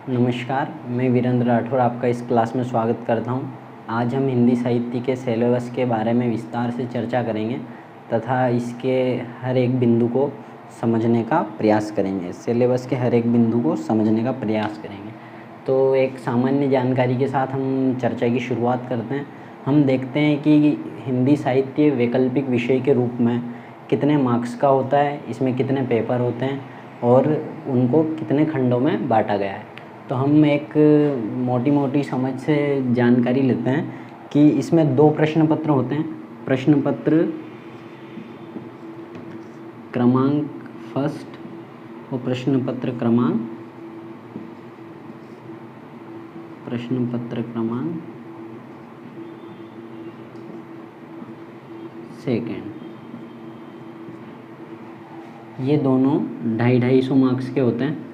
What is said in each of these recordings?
नमस्कार, मैं वीरेंद्र राठौर आपका इस क्लास में स्वागत करता हूं। आज हम हिंदी साहित्य के सिलेबस के बारे में विस्तार से चर्चा करेंगे तथा इसके हर एक बिंदु को समझने का प्रयास करेंगे। सिलेबस के हर एक बिंदु को समझने का प्रयास करेंगे। तो एक सामान्य जानकारी के साथ हम चर्चा की शुरुआत करते हैं। हम देखते हैं कि हिंदी साहित्य वैकल्पिक विषय के रूप में कितने मार्क्स का होता है, इसमें कितने पेपर होते हैं और उनको कितने खंडों में बांटा गया है। तो हम एक मोटी समझ से जानकारी लेते हैं कि इसमें 2 प्रश्न पत्र होते हैं। प्रश्न पत्र क्रमांक फर्स्ट और प्रश्न पत्र क्रमांक सेकेंड। ये दोनों 250-250 मार्क्स के होते हैं।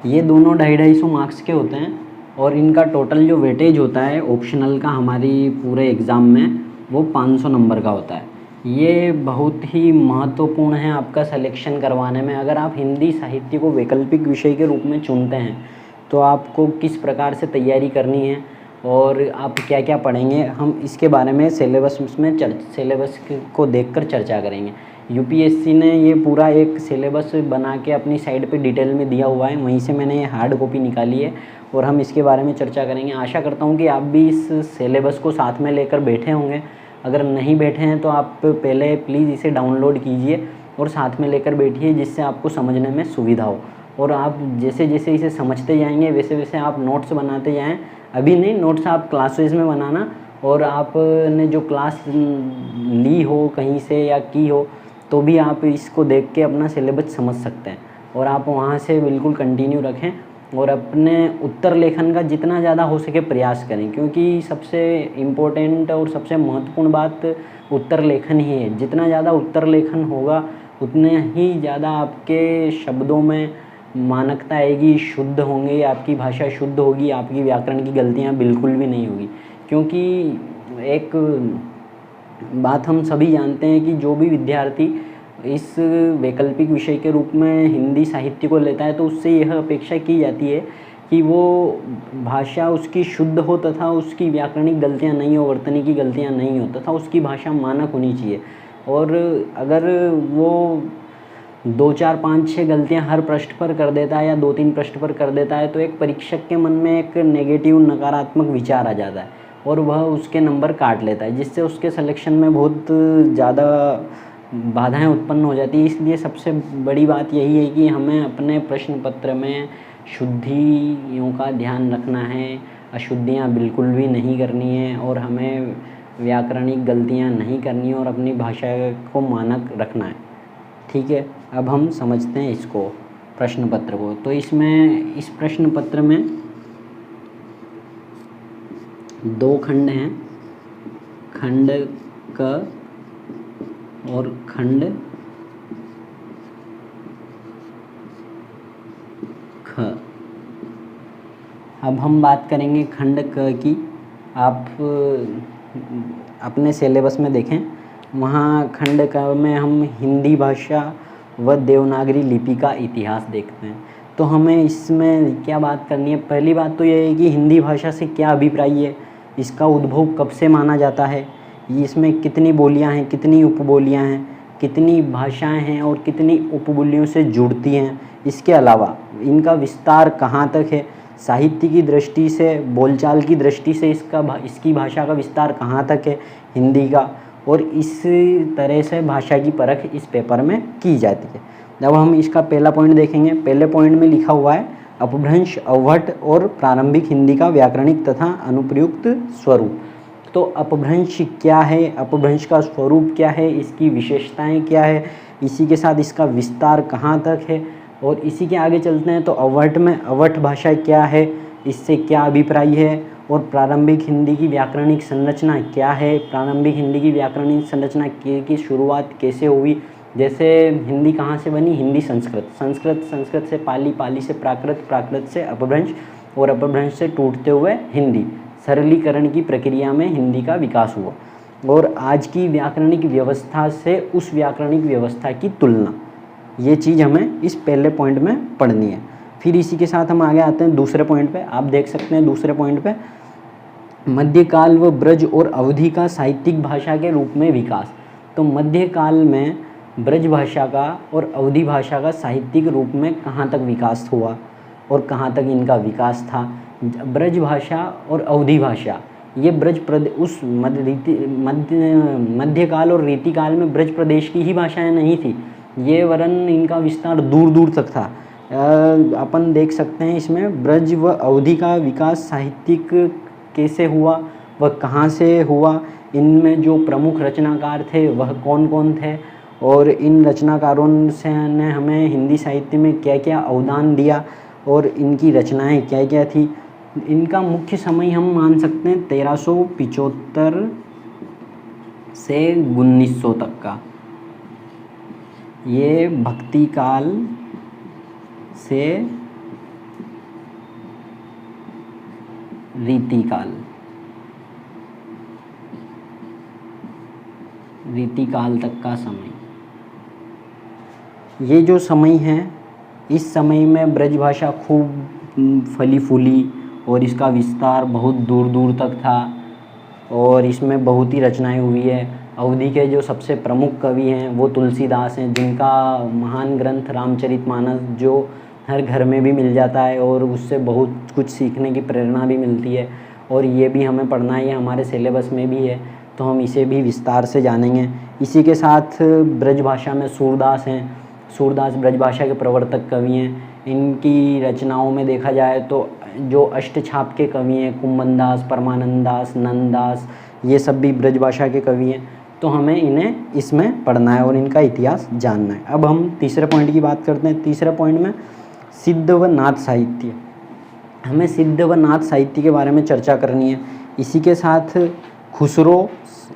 ये दोनों 250-250 मार्क्स के होते हैं और इनका टोटल जो वेटेज होता है ऑप्शनल का हमारी पूरे एग्ज़ाम में वो 500 नंबर का होता है। ये बहुत ही महत्वपूर्ण है आपका सिलेक्शन करवाने में। अगर आप हिंदी साहित्य को वैकल्पिक विषय के रूप में चुनते हैं तो आपको किस प्रकार से तैयारी करनी है और आप क्या क्या पढ़ेंगे, हम इसके बारे में सिलेबस को देखकर चर्चा करेंगे। यूपीएससी ने ये पूरा एक सिलेबस बना के अपनी साइट पे डिटेल में दिया हुआ है, वहीं से मैंने ये हार्ड कॉपी निकाली है और हम इसके बारे में चर्चा करेंगे। आशा करता हूँ कि आप भी इस सिलेबस को साथ में लेकर बैठे होंगे। अगर नहीं बैठे हैं तो आप पहले प्लीज़ इसे डाउनलोड कीजिए और साथ में लेकर बैठिए, जिससे आपको समझने में सुविधा हो। और आप जैसे जैसे इसे समझते जाएंगे वैसे वैसे आप नोट्स बनाते जाएँ। अभी नहीं, नोट्स आप क्लासेस में बनाना, और आपने जो क्लास ली हो कहीं से या की हो तो भी आप इसको देख के अपना सिलेबस समझ सकते हैं और आप वहाँ से बिल्कुल कंटिन्यू रखें और अपने उत्तर लेखन का जितना ज़्यादा हो सके प्रयास करें, क्योंकि सबसे इम्पोर्टेंट और सबसे महत्वपूर्ण बात उत्तर लेखन ही है। जितना ज़्यादा उत्तर लेखन होगा उतने ही ज़्यादा आपके शब्दों में मानकता आएगी, शुद्ध होंगे, आपकी भाषा शुद्ध होगी, आपकी व्याकरण की गलतियाँ बिल्कुल भी नहीं होगी। क्योंकि एक बात हम सभी जानते हैं कि जो भी विद्यार्थी इस वैकल्पिक विषय के रूप में हिंदी साहित्य को लेता है तो उससे यह अपेक्षा की जाती है कि वो भाषा उसकी शुद्ध हो तथा उसकी व्याकरणिक गलतियां नहीं हो, वर्तनी की गलतियां नहीं हो तथा उसकी भाषा मानक होनी चाहिए। और अगर वो 2, 4, 5, 6 गलतियां हर पृष्ठ पर कर देता है या 2-3 पृष्ठ पर कर देता है तो एक परीक्षक के मन में एक नेगेटिव नकारात्मक विचार आ जाता है और वह उसके नंबर काट लेता है, जिससे उसके सिलेक्शन में बहुत ज़्यादा बाधाएं उत्पन्न हो जाती है। इसलिए सबसे बड़ी बात यही है कि हमें अपने प्रश्न पत्र में शुद्धियों का ध्यान रखना है, अशुद्धियाँ बिल्कुल भी नहीं करनी है और हमें व्याकरणिक गलतियाँ नहीं करनी है और अपनी भाषा को मानक रखना है। ठीक है, अब हम समझते हैं इसको, प्रश्न पत्र को। तो इसमें इस प्रश्न पत्र में 2 खंड हैं, खंड क और खंड ख। अब हम बात करेंगे खंड क की। आप अपने सिलेबस में देखें, वहाँ खंड क में हम हिंदी भाषा व देवनागरी लिपि का इतिहास देखते हैं। तो हमें इसमें क्या बात करनी है? पहली बात तो यह है कि हिंदी भाषा से क्या अभिप्राय है, इसका उद्भव कब से माना जाता है, इसमें कितनी बोलियां हैं, कितनी उपबोलियां हैं, कितनी भाषाएं हैं और कितनी उपबोलियों से जुड़ती हैं। इसके अलावा इनका विस्तार कहाँ तक है, साहित्य की दृष्टि से, बोलचाल की दृष्टि से इसकी भाषा का विस्तार कहाँ तक है हिंदी का, और इस तरह से भाषा की परख इस पेपर में की जाती है। जब हम इसका पहला पॉइंट देखेंगे, पहले पॉइंट में लिखा हुआ है अपभ्रंश, अवहट और प्रारंभिक हिंदी का व्याकरणिक तथा अनुप्रयुक्त स्वरूप। तो अपभ्रंश क्या है, अपभ्रंश का स्वरूप क्या है, इसकी विशेषताएं क्या है, इसी के साथ इसका विस्तार कहाँ तक है, और इसी के आगे चलते हैं तो अवहट में अवहट भाषा क्या है, इससे क्या अभिप्राय है, और प्रारंभिक हिंदी की व्याकरणिक संरचना क्या है, प्रारंभिक हिंदी की व्याकरणिक संरचना की शुरुआत कैसे हुई। जैसे हिंदी कहाँ से बनी, हिंदी संस्कृत से पाली, पाली से प्राकृत, प्राकृत से अपभ्रंश और अपभ्रंश से टूटते हुए हिंदी, सरलीकरण की प्रक्रिया में हिंदी का विकास हुआ। और आज की व्याकरणिक व्यवस्था से उस व्याकरणिक व्यवस्था की तुलना, ये चीज़ हमें इस पहले पॉइंट में पढ़नी है। फिर इसी के साथ हम आगे आते हैं दूसरे पॉइंट पे। आप देख सकते हैं दूसरे पॉइंट पे मध्यकाल व ब्रज और अवधि का साहित्यिक भाषा के रूप में विकास। तो मध्यकाल में ब्रज भाषा का और अवधि भाषा का साहित्यिक रूप में कहाँ तक विकास हुआ और कहाँ तक इनका विकास था। ब्रज भाषा और अवधि भाषा ये ब्रज प्रदेश उस मध्यकाल और रीतिकाल में ब्रज प्रदेश की ही भाषाएं नहीं थी, ये वरन इनका विस्तार दूर दूर तक था। अपन देख सकते हैं इसमें ब्रज व अवधि का विकास साहित्यिक कैसे हुआ, वह कहाँ से हुआ, इनमें जो प्रमुख रचनाकार थे वह कौन कौन थे, और इन रचनाकारों से ने हमें हिंदी साहित्य में क्या क्या अवदान दिया और इनकी रचनाएं क्या क्या थी। इनका मुख्य समय हम मान सकते हैं 1375 से 1900 तक का। ये भक्ति काल से रीतिकाल तक का समय। ये जो समय है, इस समय में ब्रज भाषा खूब फली फूली और इसका विस्तार बहुत दूर दूर तक था और इसमें बहुत ही रचनाएं हुई है। अवधि के जो सबसे प्रमुख कवि हैं वो तुलसीदास हैं, जिनका महान ग्रंथ रामचरितमानस जो हर घर में भी मिल जाता है और उससे बहुत कुछ सीखने की प्रेरणा भी मिलती है, और ये भी हमें पढ़ना है, ये हमारे सिलेबस में भी है, तो हम इसे भी विस्तार से जानेंगे। इसी के साथ ब्रज भाषा में सूरदास हैं। सूरदास ब्रज भाषा के प्रवर्तक कवि हैं। इनकी रचनाओं में देखा जाए तो जो अष्टछाप के कवि हैं, कुम्भनदास, परमानंदास, नंददास, ये सब भी ब्रज भाषा के कवि हैं, तो हमें इन्हें इसमें पढ़ना है और इनका इतिहास जानना है। अब हम तीसरे पॉइंट की बात करते हैं। तीसरे पॉइंट में सिद्ध व नाथ साहित्य। हमें सिद्ध व नाथ साहित्य के बारे में चर्चा करनी है। इसी के साथ खुसरो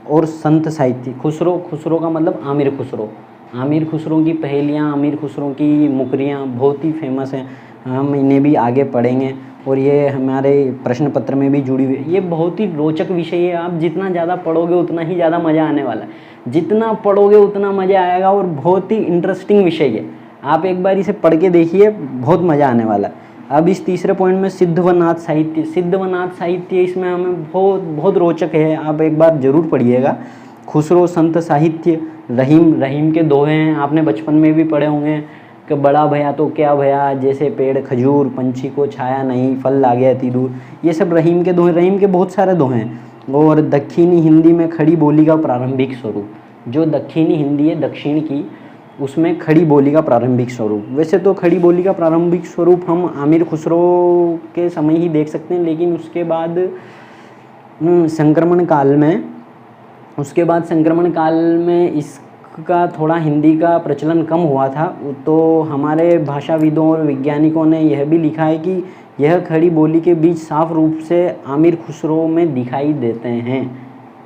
और संत साहित्य। खुसरो का मतलब आमिर खुसरो। आमिर खुसरो की पहेलियाँ, आमिर खुसरो की मुकरियाँ बहुत ही फेमस हैं, हम इन्हें भी आगे पढ़ेंगे और ये हमारे प्रश्न पत्र में भी जुड़ी हुई है। ये बहुत ही रोचक विषय है, आप जितना ज़्यादा पढ़ोगे उतना ही ज़्यादा मज़ा आने वाला है। जितना पढ़ोगे उतना मज़ा आएगा और बहुत ही इंटरेस्टिंग विषय है। आप एक बार इसे पढ़ के देखिए, बहुत मज़ा आने वाला है। अब इस तीसरे पॉइंट में सिद्ध व नाथ साहित्य। सिद्ध व नाथ साहित्य इसमें हमें बहुत रोचक है, आप एक बार ज़रूर पढ़िएगा। खुसरो संत साहित्य, रहीम के दोहे हैं, आपने बचपन में भी पढ़े होंगे कि बड़ा भया तो क्या भया, जैसे पेड़ खजूर, पंछी को छाया नहीं, फल लागे अति दूर। ये सब रहीम के दोहे, रहीम के बहुत सारे दोहे हैं। और दक्षिणी हिंदी में खड़ी बोली का प्रारंभिक स्वरूप। जो दक्षिणी हिंदी है दक्षिण की, उसमें खड़ी बोली का प्रारंभिक स्वरूप। वैसे तो खड़ी बोली का प्रारंभिक स्वरूप हम आमिर खुसरो के समय ही देख सकते हैं, लेकिन उसके बाद संक्रमण काल में इसका थोड़ा हिंदी का प्रचलन कम हुआ था। तो हमारे भाषाविदों और वैज्ञानिकों ने यह भी लिखा है कि यह खड़ी बोली के बीच साफ रूप से आमिर खुसरो में दिखाई देते हैं,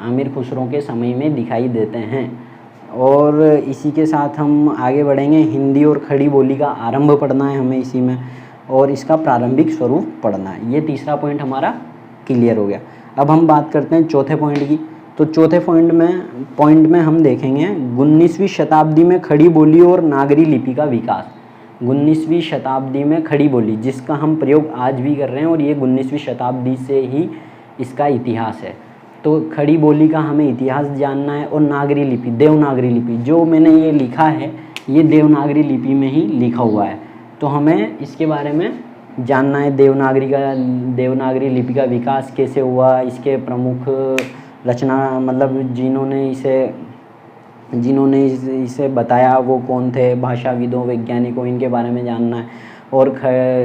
आमिर खुसरो के समय में दिखाई देते हैं। और इसी के साथ हम आगे बढ़ेंगे। हिंदी और खड़ी बोली का आरंभ पढ़ना है हमें इसी में, और इसका प्रारंभिक स्वरूप पढ़ना है। ये तीसरा पॉइंट हमारा क्लियर हो गया। अब हम बात करते हैं चौथे पॉइंट की। तो चौथे पॉइंट में हम देखेंगे 19वीं शताब्दी में खड़ी बोली और नागरी लिपि का विकास। 19वीं शताब्दी में खड़ी बोली, जिसका हम प्रयोग आज भी कर रहे हैं, और ये 19वीं शताब्दी से ही इसका इतिहास है। तो खड़ी बोली का हमें इतिहास जानना है। और नागरी लिपि, देवनागरी लिपि, जो मैंने ये लिखा है ये देवनागरी लिपि में ही लिखा हुआ है, तो हमें इसके बारे में जानना है। देवनागरी लिपि का विकास कैसे हुआ, इसके प्रमुख रचना मतलब जिन्होंने इसे बताया वो कौन थे, भाषाविदों, वैज्ञानिकों, इनके बारे में जानना है। और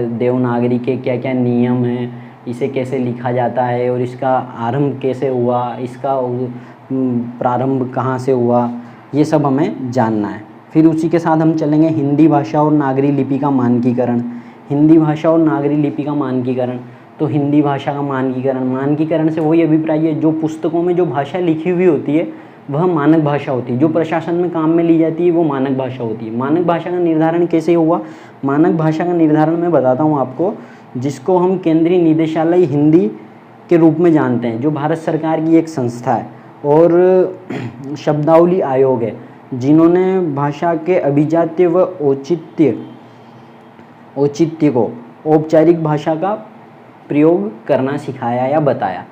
देवनागरी के क्या क्या नियम हैं, इसे कैसे लिखा जाता है और इसका आरंभ कैसे हुआ, इसका प्रारंभ कहाँ से हुआ, ये सब हमें जानना है। फिर उसी के साथ हम चलेंगे हिंदी भाषा और नागरी लिपि का मानकीकरण। हिंदी भाषा और नागरी लिपि का मानकीकरण। तो हिंदी भाषा का मानकीकरण से वही अभिप्राय है, जो पुस्तकों में जो भाषा लिखी हुई होती है वह मानक भाषा होती है, जो प्रशासन में काम में ली जाती है वो मानक भाषा होती है। मानक भाषा का निर्धारण कैसे हुआ? मानक भाषा का निर्धारण मैं बताता हूँ आपको, जिसको हम केंद्रीय निदेशालय हिंदी के रूप में जानते हैं, जो भारत सरकार की एक संस्था है। और शब्दावली आयोग है, जिन्होंने भाषा के अभिजात्य व औचित्य को औपचारिक भाषा का प्रयोग करना सिखाया या बताया।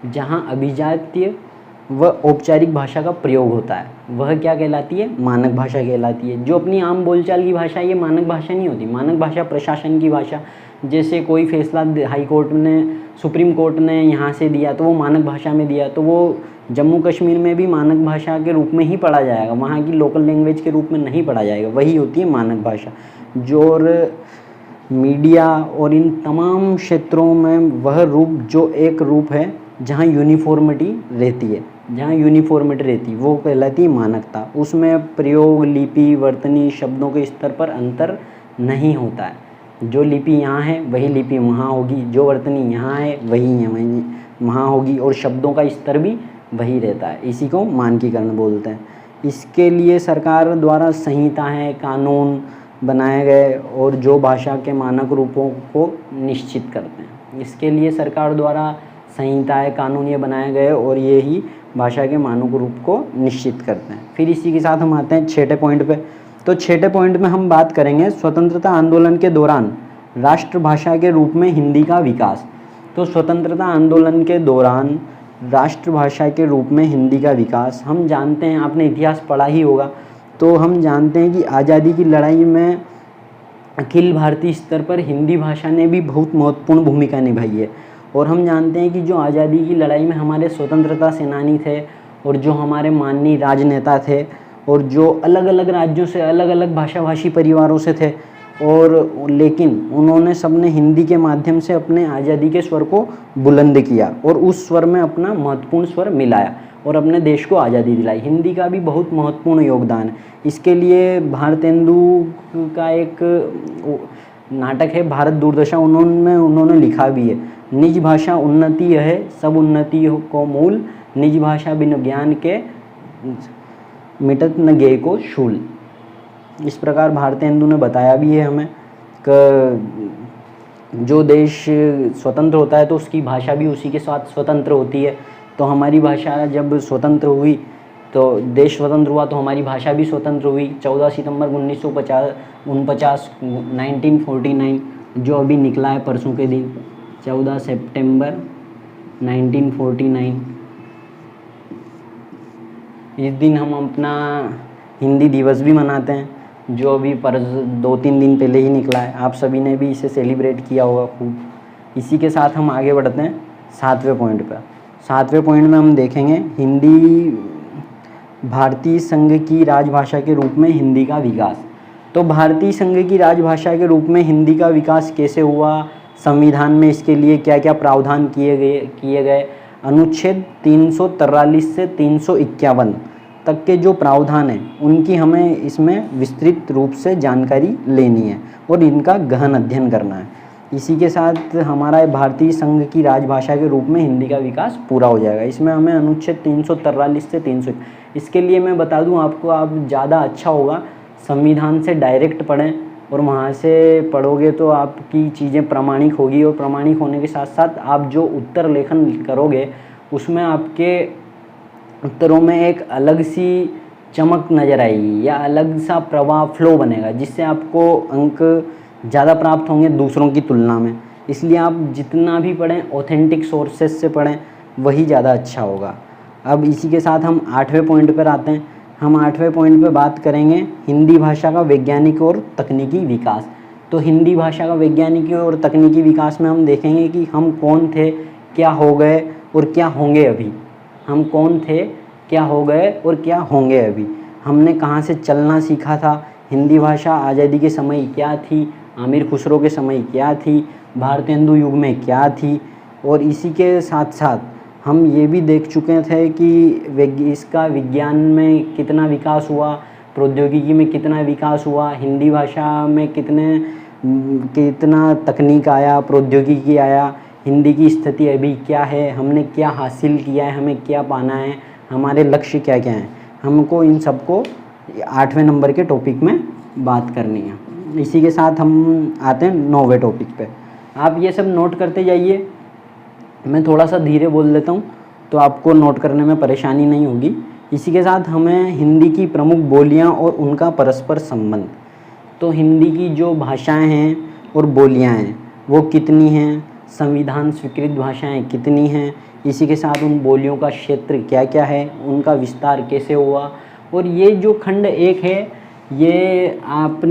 जहाँ अभिजात्य व औपचारिक भाषा का प्रयोग होता है वह क्या कहलाती है? मानक भाषा कहलाती है। जो अपनी आम बोलचाल की भाषा है ये मानक भाषा नहीं होती। मानक भाषा प्रशासन की भाषा, जैसे कोई फैसला हाई कोर्ट ने, सुप्रीम कोर्ट ने यहाँ से दिया तो वो मानक भाषा में दिया, तो वो जम्मू कश्मीर में भी मानक भाषा के रूप में ही पढ़ा जाएगा, वहाँ की लोकल लैंग्वेज के रूप में नहीं पढ़ा जाएगा, वही होती है मानक भाषा। जो मीडिया और इन तमाम क्षेत्रों में वह रूप जो एक रूप है जहाँ यूनिफॉर्मिटी रहती है, वो कहलाती है मानकता। उसमें प्रयोग, लिपि, वर्तनी, शब्दों के स्तर पर अंतर नहीं होता है। जो लिपि यहाँ है वही लिपि वहाँ होगी, जो वर्तनी यहाँ है वही वहाँ होगी, और शब्दों का स्तर भी वही रहता है। इसी को मानकीकरण बोलते हैं। इसके लिए सरकार द्वारा संहिताएं, कानून बनाए गए और जो भाषा के मानक रूपों को निश्चित करते हैं। इसके लिए सरकार द्वारा संहिताएं, कानून ये बनाए गए और ये ही भाषा के मानक रूप को निश्चित करते हैं। फिर इसी के साथ हम आते हैं छठे पॉइंट पे। तो छठे पॉइंट में हम बात करेंगे स्वतंत्रता आंदोलन के दौरान राष्ट्रभाषा के रूप में हिंदी का विकास। तो स्वतंत्रता आंदोलन के दौरान राष्ट्रभाषा के रूप में हिंदी का विकास, हम जानते हैं, आपने इतिहास पढ़ा ही होगा, तो हम जानते हैं कि आज़ादी की लड़ाई में अखिल भारतीय स्तर पर हिंदी भाषा ने भी बहुत महत्वपूर्ण भूमिका निभाई है। और हम जानते हैं कि जो आज़ादी की लड़ाई में हमारे स्वतंत्रता सेनानी थे और जो हमारे माननीय राजनेता थे और जो अलग अलग राज्यों से, अलग अलग भाषाभाषी परिवारों से थे, और लेकिन उन्होंने सबने हिंदी के माध्यम से अपने आज़ादी के स्वर को बुलंद किया और उस स्वर में अपना महत्वपूर्ण स्वर मिलाया और अपने देश को आज़ादी दिलाई। हिंदी का भी बहुत महत्वपूर्ण योगदान है। इसके लिए भारतेंदु का एक नाटक है भारत दुर्दशा, उन्होंने लिखा भी है, निज भाषा उन्नति है सब उन्नति को मूल, निज भाषा बिन ज्ञान के मिटत न गेय को शूल। इस प्रकार भारतेंदु ने बताया भी है हमें कि जो देश स्वतंत्र होता है तो उसकी भाषा भी उसी के साथ स्वतंत्र होती है। तो हमारी भाषा जब स्वतंत्र हुई तो देश स्वतंत्र हुआ तो हमारी भाषा भी स्वतंत्र हुई। 14 सितंबर 1949 जो अभी निकला है परसों के दिन, 14 सितंबर 1949, इस दिन हम अपना हिंदी दिवस भी मनाते हैं, जो अभी 2-3 दिन पहले ही निकला है। आप सभी ने भी इसे सेलिब्रेट किया होगा खूब। इसी के साथ हम आगे बढ़ते हैं 7वें पॉइंट पर। 7वें पॉइंट में हम देखेंगे हिंदी भारतीय संघ की राजभाषा के रूप में हिंदी का विकास। तो भारतीय संघ की राजभाषा के रूप में हिंदी का विकास कैसे हुआ, संविधान में इसके लिए क्या क्या प्रावधान किए गए, अनुच्छेद 343 से 351 तक के जो प्रावधान हैं उनकी हमें इसमें विस्तृत रूप से जानकारी लेनी है और इनका गहन अध्ययन करना है। इसी के साथ हमारा भारतीय संघ की राजभाषा के रूप में हिंदी का विकास पूरा हो जाएगा। इसमें हमें अनुच्छेद 343 से 300, इसके लिए मैं बता दूं आपको, आप ज़्यादा अच्छा होगा संविधान से डायरेक्ट पढ़ें और वहाँ से पढ़ोगे तो आपकी चीज़ें प्रामाणिक होगी और प्रामाणिक होने के साथ साथ आप जो उत्तर लेखन करोगे उसमें आपके उत्तरों में एक अलग सी चमक नज़र आएगी या अलग सा प्रवाह फ्लो बनेगा, जिससे आपको अंक ज़्यादा प्राप्त होंगे दूसरों की तुलना में। इसलिए आप जितना भी पढ़ें ऑथेंटिक सोर्सेज से पढ़ें, वही ज़्यादा अच्छा होगा। अब इसी के साथ हम 8वें पॉइंट पर आते हैं। हम 8वें पॉइंट पे बात करेंगे हिंदी भाषा का वैज्ञानिक और तकनीकी विकास। तो हिंदी भाषा का वैज्ञानिक और तकनीकी विकास में हम देखेंगे कि हम कौन थे, क्या हो गए और क्या होंगे अभी। हम कौन थे, क्या हो गए और क्या होंगे अभी। हमने कहाँ से चलना सीखा था, हिंदी भाषा आज़ादी के समय क्या थी, आमिर खुसरो के समय क्या थी, भारतेंदु युग में क्या थी, और इसी के साथ साथ हम ये भी देख चुके थे कि इसका विज्ञान में कितना विकास हुआ, प्रौद्योगिकी में कितना विकास हुआ, हिंदी भाषा में कितना तकनीक आया, प्रौद्योगिकी आया, हिंदी की स्थिति अभी क्या है, हमने क्या हासिल किया है, हमें क्या पाना है, हमारे लक्ष्य क्या क्या हैं। हमको इन सबको 8वें नंबर के टॉपिक में बात करनी है। इसी के साथ हम आते हैं 9वें टॉपिक पे। आप ये सब नोट करते जाइए, मैं थोड़ा सा धीरे बोल देता हूँ तो आपको नोट करने में परेशानी नहीं होगी। इसी के साथ हमें हिंदी की प्रमुख बोलियां और उनका परस्पर संबंध। तो हिंदी की जो भाषाएं हैं और बोलियां हैं वो कितनी हैं, संविधान स्वीकृत भाषाएं कितनी हैं, इसी के साथ उन बोलियों का क्षेत्र क्या क्या है, उनका विस्तार कैसे हुआ। और ये जो खंड 1 है ये आप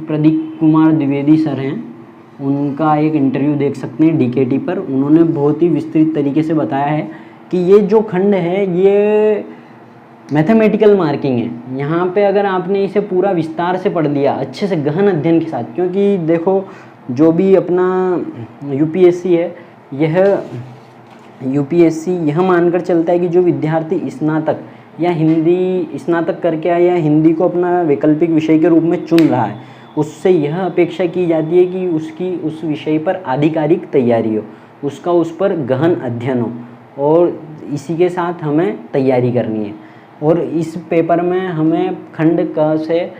प्रदीप कुमार द्विवेदी सर हैं, उनका एक इंटरव्यू देख सकते हैं DKT पर। उन्होंने बहुत ही विस्तृत तरीके से बताया है कि ये जो खंड है ये मैथमेटिकल मार्किंग है। यहाँ पे अगर आपने इसे पूरा विस्तार से पढ़ लिया अच्छे से गहन अध्ययन के साथ, क्योंकि देखो जो भी अपना UPSC है यह मानकर चलता है कि जो विद्यार्थी स्नातक या हिंदी स्नातक करके आया या हिंदी को अपना वैकल्पिक विषय के रूप में चुन रहा है, उससे यह अपेक्षा की जाती है कि उसकी उस विषय पर आधिकारिक तैयारी हो, उसका उस पर गहन अध्ययन हो, और इसी के साथ हमें तैयारी करनी है। और इस पेपर में हमें खंड क से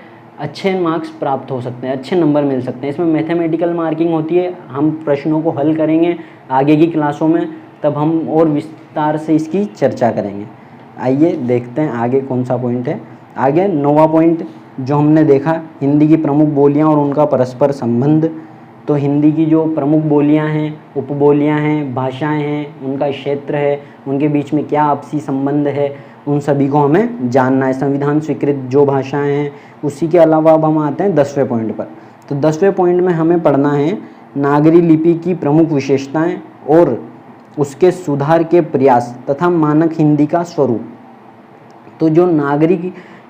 अच्छे मार्क्स प्राप्त हो सकते हैं, अच्छे नंबर मिल सकते हैं। इसमें मैथमेटिकल मार्किंग होती है, हम प्रश्नों को हल करेंगे आगे की क्लासों में, तब हम और विस्तार से इसकी चर्चा करेंगे। आइए देखते हैं आगे कौन सा पॉइंट है। आगे 9वां पॉइंट जो हमने देखा, हिंदी की प्रमुख बोलियां और उनका परस्पर संबंध। तो हिंदी की जो प्रमुख बोलियां हैं, उपबोलियां हैं, भाषाएं हैं, उनका क्षेत्र है, उनके बीच में क्या आपसी संबंध है, उन सभी को हमें जानना है। संविधान स्वीकृत जो भाषाएं हैं, उसी के अलावा अब हम आते हैं 10वें पॉइंट पर। तो 10वें पॉइंट में हमें पढ़ना है नागरी लिपि की प्रमुख विशेषताएं और उसके सुधार के प्रयास तथा मानक हिंदी का स्वरूप। तो जो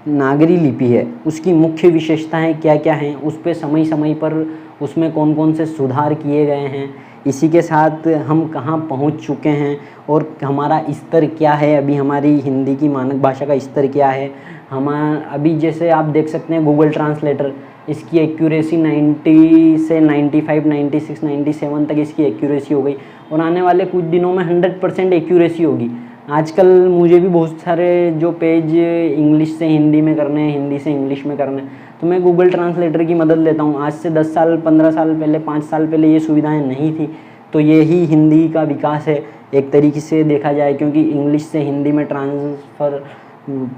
नागरी लिपि है उसकी मुख्य विशेषताएं क्या क्या हैं, उस पर समय समय पर उसमें कौन कौन से सुधार किए गए हैं, इसी के साथ हम कहाँ पहुँच चुके हैं और हमारा स्तर क्या है, अभी हमारी हिंदी की मानक भाषा का स्तर क्या है। अभी जैसे आप देख सकते हैं गूगल ट्रांसलेटर, इसकी एक्यूरेसी 90 से 95, 96, 97 तक इसकी एक्यूरेसी हो गई, और आने वाले कुछ दिनों में 100% एक्यूरेसी होगी। आजकल मुझे भी बहुत सारे जो पेज इंग्लिश से हिंदी में करने हैं, हिंदी से इंग्लिश में करने हैं, तो मैं गूगल ट्रांसलेटर की मदद लेता हूँ। आज से 10 साल 15 साल पहले, 5 साल पहले ये सुविधाएं नहीं थी, तो यही हिंदी का विकास है एक तरीके से देखा जाए, क्योंकि इंग्लिश से हिंदी में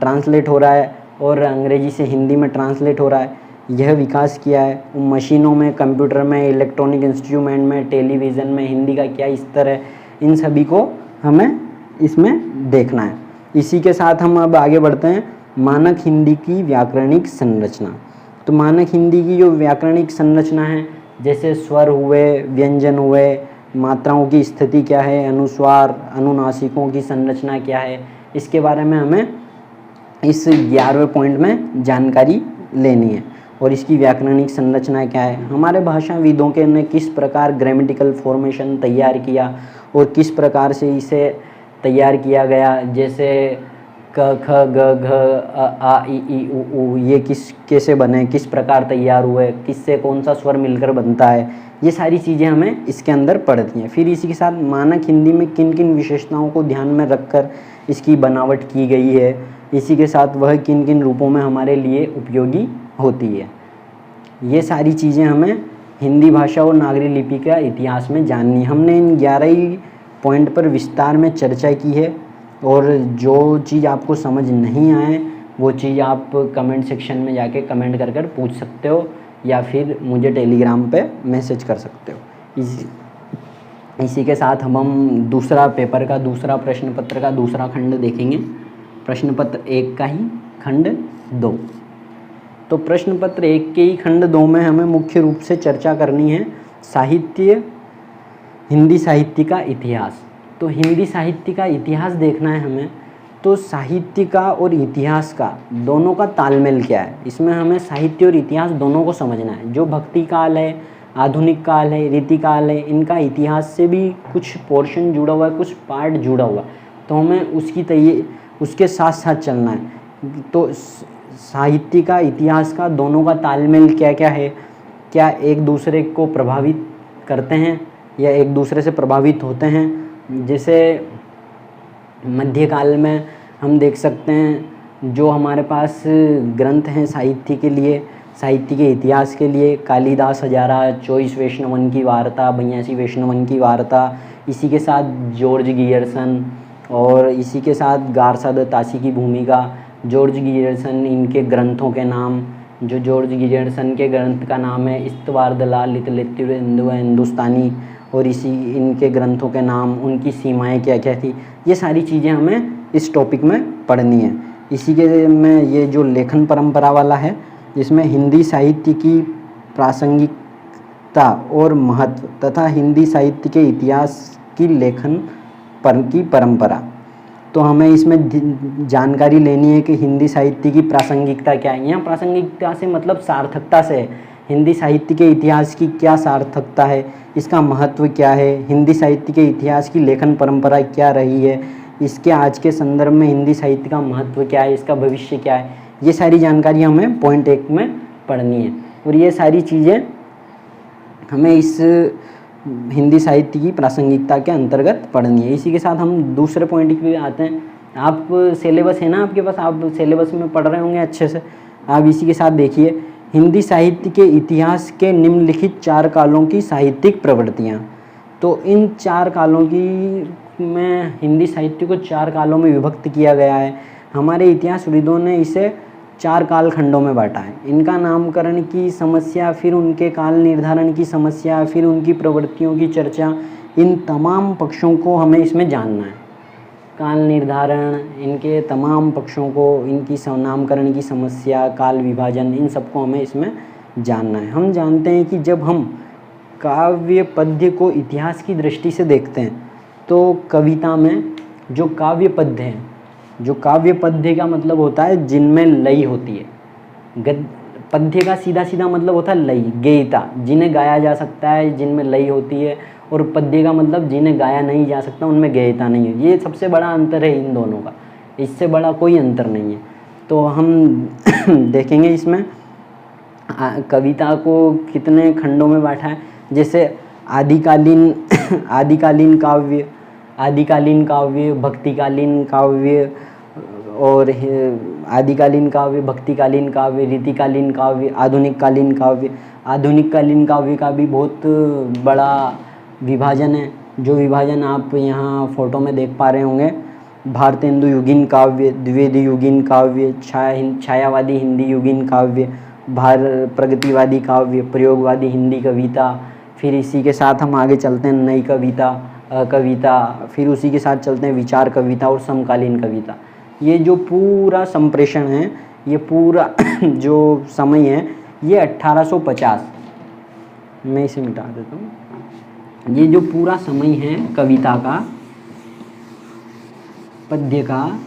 ट्रांसलेट हो रहा है और अंग्रेजी से हिंदी में ट्रांसलेट हो रहा है। यह विकास किया है मशीनों में, कंप्यूटर में, इलेक्ट्रॉनिक इंस्ट्रूमेंट में, टेलीविज़न में हिंदी का क्या स्तर है, इन सभी को हमें इसमें देखना है। इसी के साथ हम अब आगे बढ़ते हैं मानक हिंदी की व्याकरणिक संरचना। तो मानक हिंदी की जो व्याकरणिक संरचना है, जैसे स्वर हुए, व्यंजन हुए, मात्राओं की स्थिति क्या है, अनुस्वार, अनुनासिकों की संरचना क्या है, इसके बारे में हमें इस 11वें पॉइंट में जानकारी लेनी है। और इसकी व्याकरणिक संरचना क्या है, हमारे भाषाविदों के ने किस प्रकार ग्रामेटिकल फॉर्मेशन तैयार किया और किस प्रकार से इसे तैयार किया गया, जैसे क ख ग घ आ ई ई उ ये कैसे बने, किस प्रकार तैयार हुए, किससे कौन सा स्वर मिलकर बनता है, ये सारी चीज़ें हमें इसके अंदर पढ़ती हैं। फिर इसी के साथ मानक हिंदी में किन किन विशेषताओं को ध्यान में रखकर इसकी बनावट की गई है, इसी के साथ वह किन किन रूपों में हमारे लिए उपयोगी होती है। ये सारी चीज़ें हमें हिंदी भाषा और नागरी लिपि का इतिहास में जाननी है। हमने इन 11 ही पॉइंट पर विस्तार में चर्चा की है, और जो चीज़ आपको समझ नहीं आए वो चीज़ आप कमेंट सेक्शन में जाके कमेंट कर कर पूछ सकते हो, या फिर मुझे टेलीग्राम पे मैसेज कर सकते हो। इसी के साथ हम दूसरा पेपर का दूसरा प्रश्न पत्र का दूसरा खंड देखेंगे, प्रश्न पत्र 1 का ही खंड 2। तो प्रश्न पत्र 1 के ही खंड 2 में हमें मुख्य रूप से चर्चा करनी है साहित्य, हिंदी साहित्य का इतिहास। तो हिंदी साहित्य का इतिहास देखना है हमें, तो साहित्य का और इतिहास का दोनों का तालमेल क्या है, इसमें हमें साहित्य और इतिहास दोनों को समझना है। जो भक्ति काल है, आधुनिक काल है, रीति काल है, इनका इतिहास से भी कुछ पोर्शन जुड़ा हुआ है, कुछ पार्ट जुड़ा हुआ है, तो हमें उसके साथ साथ चलना है। तो साहित्य का, इतिहास का दोनों का तालमेल क्या क्या है, क्या एक दूसरे को प्रभावित करते हैं या एक दूसरे से प्रभावित होते हैं। जैसे मध्यकाल में हम देख सकते हैं जो हमारे पास ग्रंथ हैं साहित्य के लिए, साहित्य के इतिहास के लिए, कालिदास हजारा, 24 वैष्णवन की वार्ता, 82 वैष्णवन की वार्ता, इसी के साथ जॉर्ज गियर्सन, और इसी के साथ गारसा द तासी की भूमिका, जॉर्ज गियर्सन इनके ग्रंथों के नाम, जो जॉर्ज गियर्सन के ग्रंथ का नाम है इस्तवार द लाल हिंदुस्तानी, और इसी इनके ग्रंथों के नाम, उनकी सीमाएं क्या क्या थी, ये सारी चीज़ें हमें इस टॉपिक में पढ़नी है। इसी के में ये जो लेखन परंपरा वाला है, जिसमें हिंदी साहित्य की प्रासंगिकता और महत्व तथा हिंदी साहित्य के इतिहास की लेखन पर की परंपरा, तो हमें इसमें जानकारी लेनी है कि हिंदी साहित्य की प्रासंगिकता क्या है। यहाँ प्रासंगिकता से मतलब सार्थकता से है, हिंदी साहित्य के इतिहास की क्या सार्थकता है, इसका महत्व क्या है, हिंदी साहित्य के इतिहास की लेखन परंपरा क्या रही है, इसके आज के संदर्भ में हिंदी साहित्य का महत्व क्या है, इसका भविष्य क्या है, ये सारी जानकारी हमें पॉइंट 1 में पढ़नी है। और ये सारी चीज़ें हमें इस हिंदी साहित्य की प्रासंगिकता के अंतर्गत पढ़नी है। इसी के साथ हम दूसरे पॉइंट पे आते हैं। आप सिलेबस है ना आपके पास, आप सिलेबस में पढ़ रहे होंगे अच्छे से। आप इसी के साथ देखिए, हिंदी साहित्य के इतिहास के निम्नलिखित 4 कालों की साहित्यिक प्रवृत्तियाँ। तो इन 4 कालों की में हिंदी साहित्य को 4 कालों में विभक्त किया गया है। हमारे इतिहासविदों ने इसे 4 कालखंडों में बांटा है। इनका नामकरण की समस्या, फिर उनके काल निर्धारण की समस्या, फिर उनकी प्रवृत्तियों की चर्चा, इन तमाम पक्षों को हमें इसमें जानना है। काल निर्धारण, इनके तमाम पक्षों को, इनकी नामकरण की समस्या, काल विभाजन, इन सबको हमें इसमें जानना है। हम जानते हैं कि जब हम काव्य पद्य को इतिहास की दृष्टि से देखते हैं तो कविता में जो काव्य पद्य हैं, जो काव्य पद्य का मतलब होता है जिनमें लय होती है। पद्य का सीधा सीधा मतलब होता है लय, गेयता, जिन्हें गाया जा सकता है, जिनमें लय होती है। और पद्य का मतलब जिन्हें गाया नहीं जा सकता, उनमें गेयता नहीं है। ये सबसे बड़ा अंतर है इन दोनों का, इससे बड़ा कोई अंतर नहीं है। तो हम देखेंगे इसमें कविता को कितने खंडों में बांटा है। जैसे आदिकालीन काव्य, भक्तिकालीन काव्य, और आदिकालीन काव्य, भक्तिकालीन काव्य, रीतिकालीन काव्य, आधुनिककालीन काव्य। आधुनिककालीन काव्य का भी बहुत बड़ा विभाजन है, जो विभाजन आप यहाँ फोटो में देख पा रहे होंगे। भारतेंदु युगीन काव्य, द्विवेदी युगीन काव्य, छायावादी हिंदी युगीन काव्य, प्रगतिवादी काव्य, प्रयोगवादी हिंदी कविता। फिर इसी के साथ हम आगे चलते हैं नई कविता, फिर उसी के साथ चलते हैं विचार कविता और समकालीन कविता। ये जो पूरा संप्रेषण है, ये पूरा जो समय है, ये 1850, मैं इसे मिटा देता हूँ। ये जो पूरा समय है कविता का, पद्य का,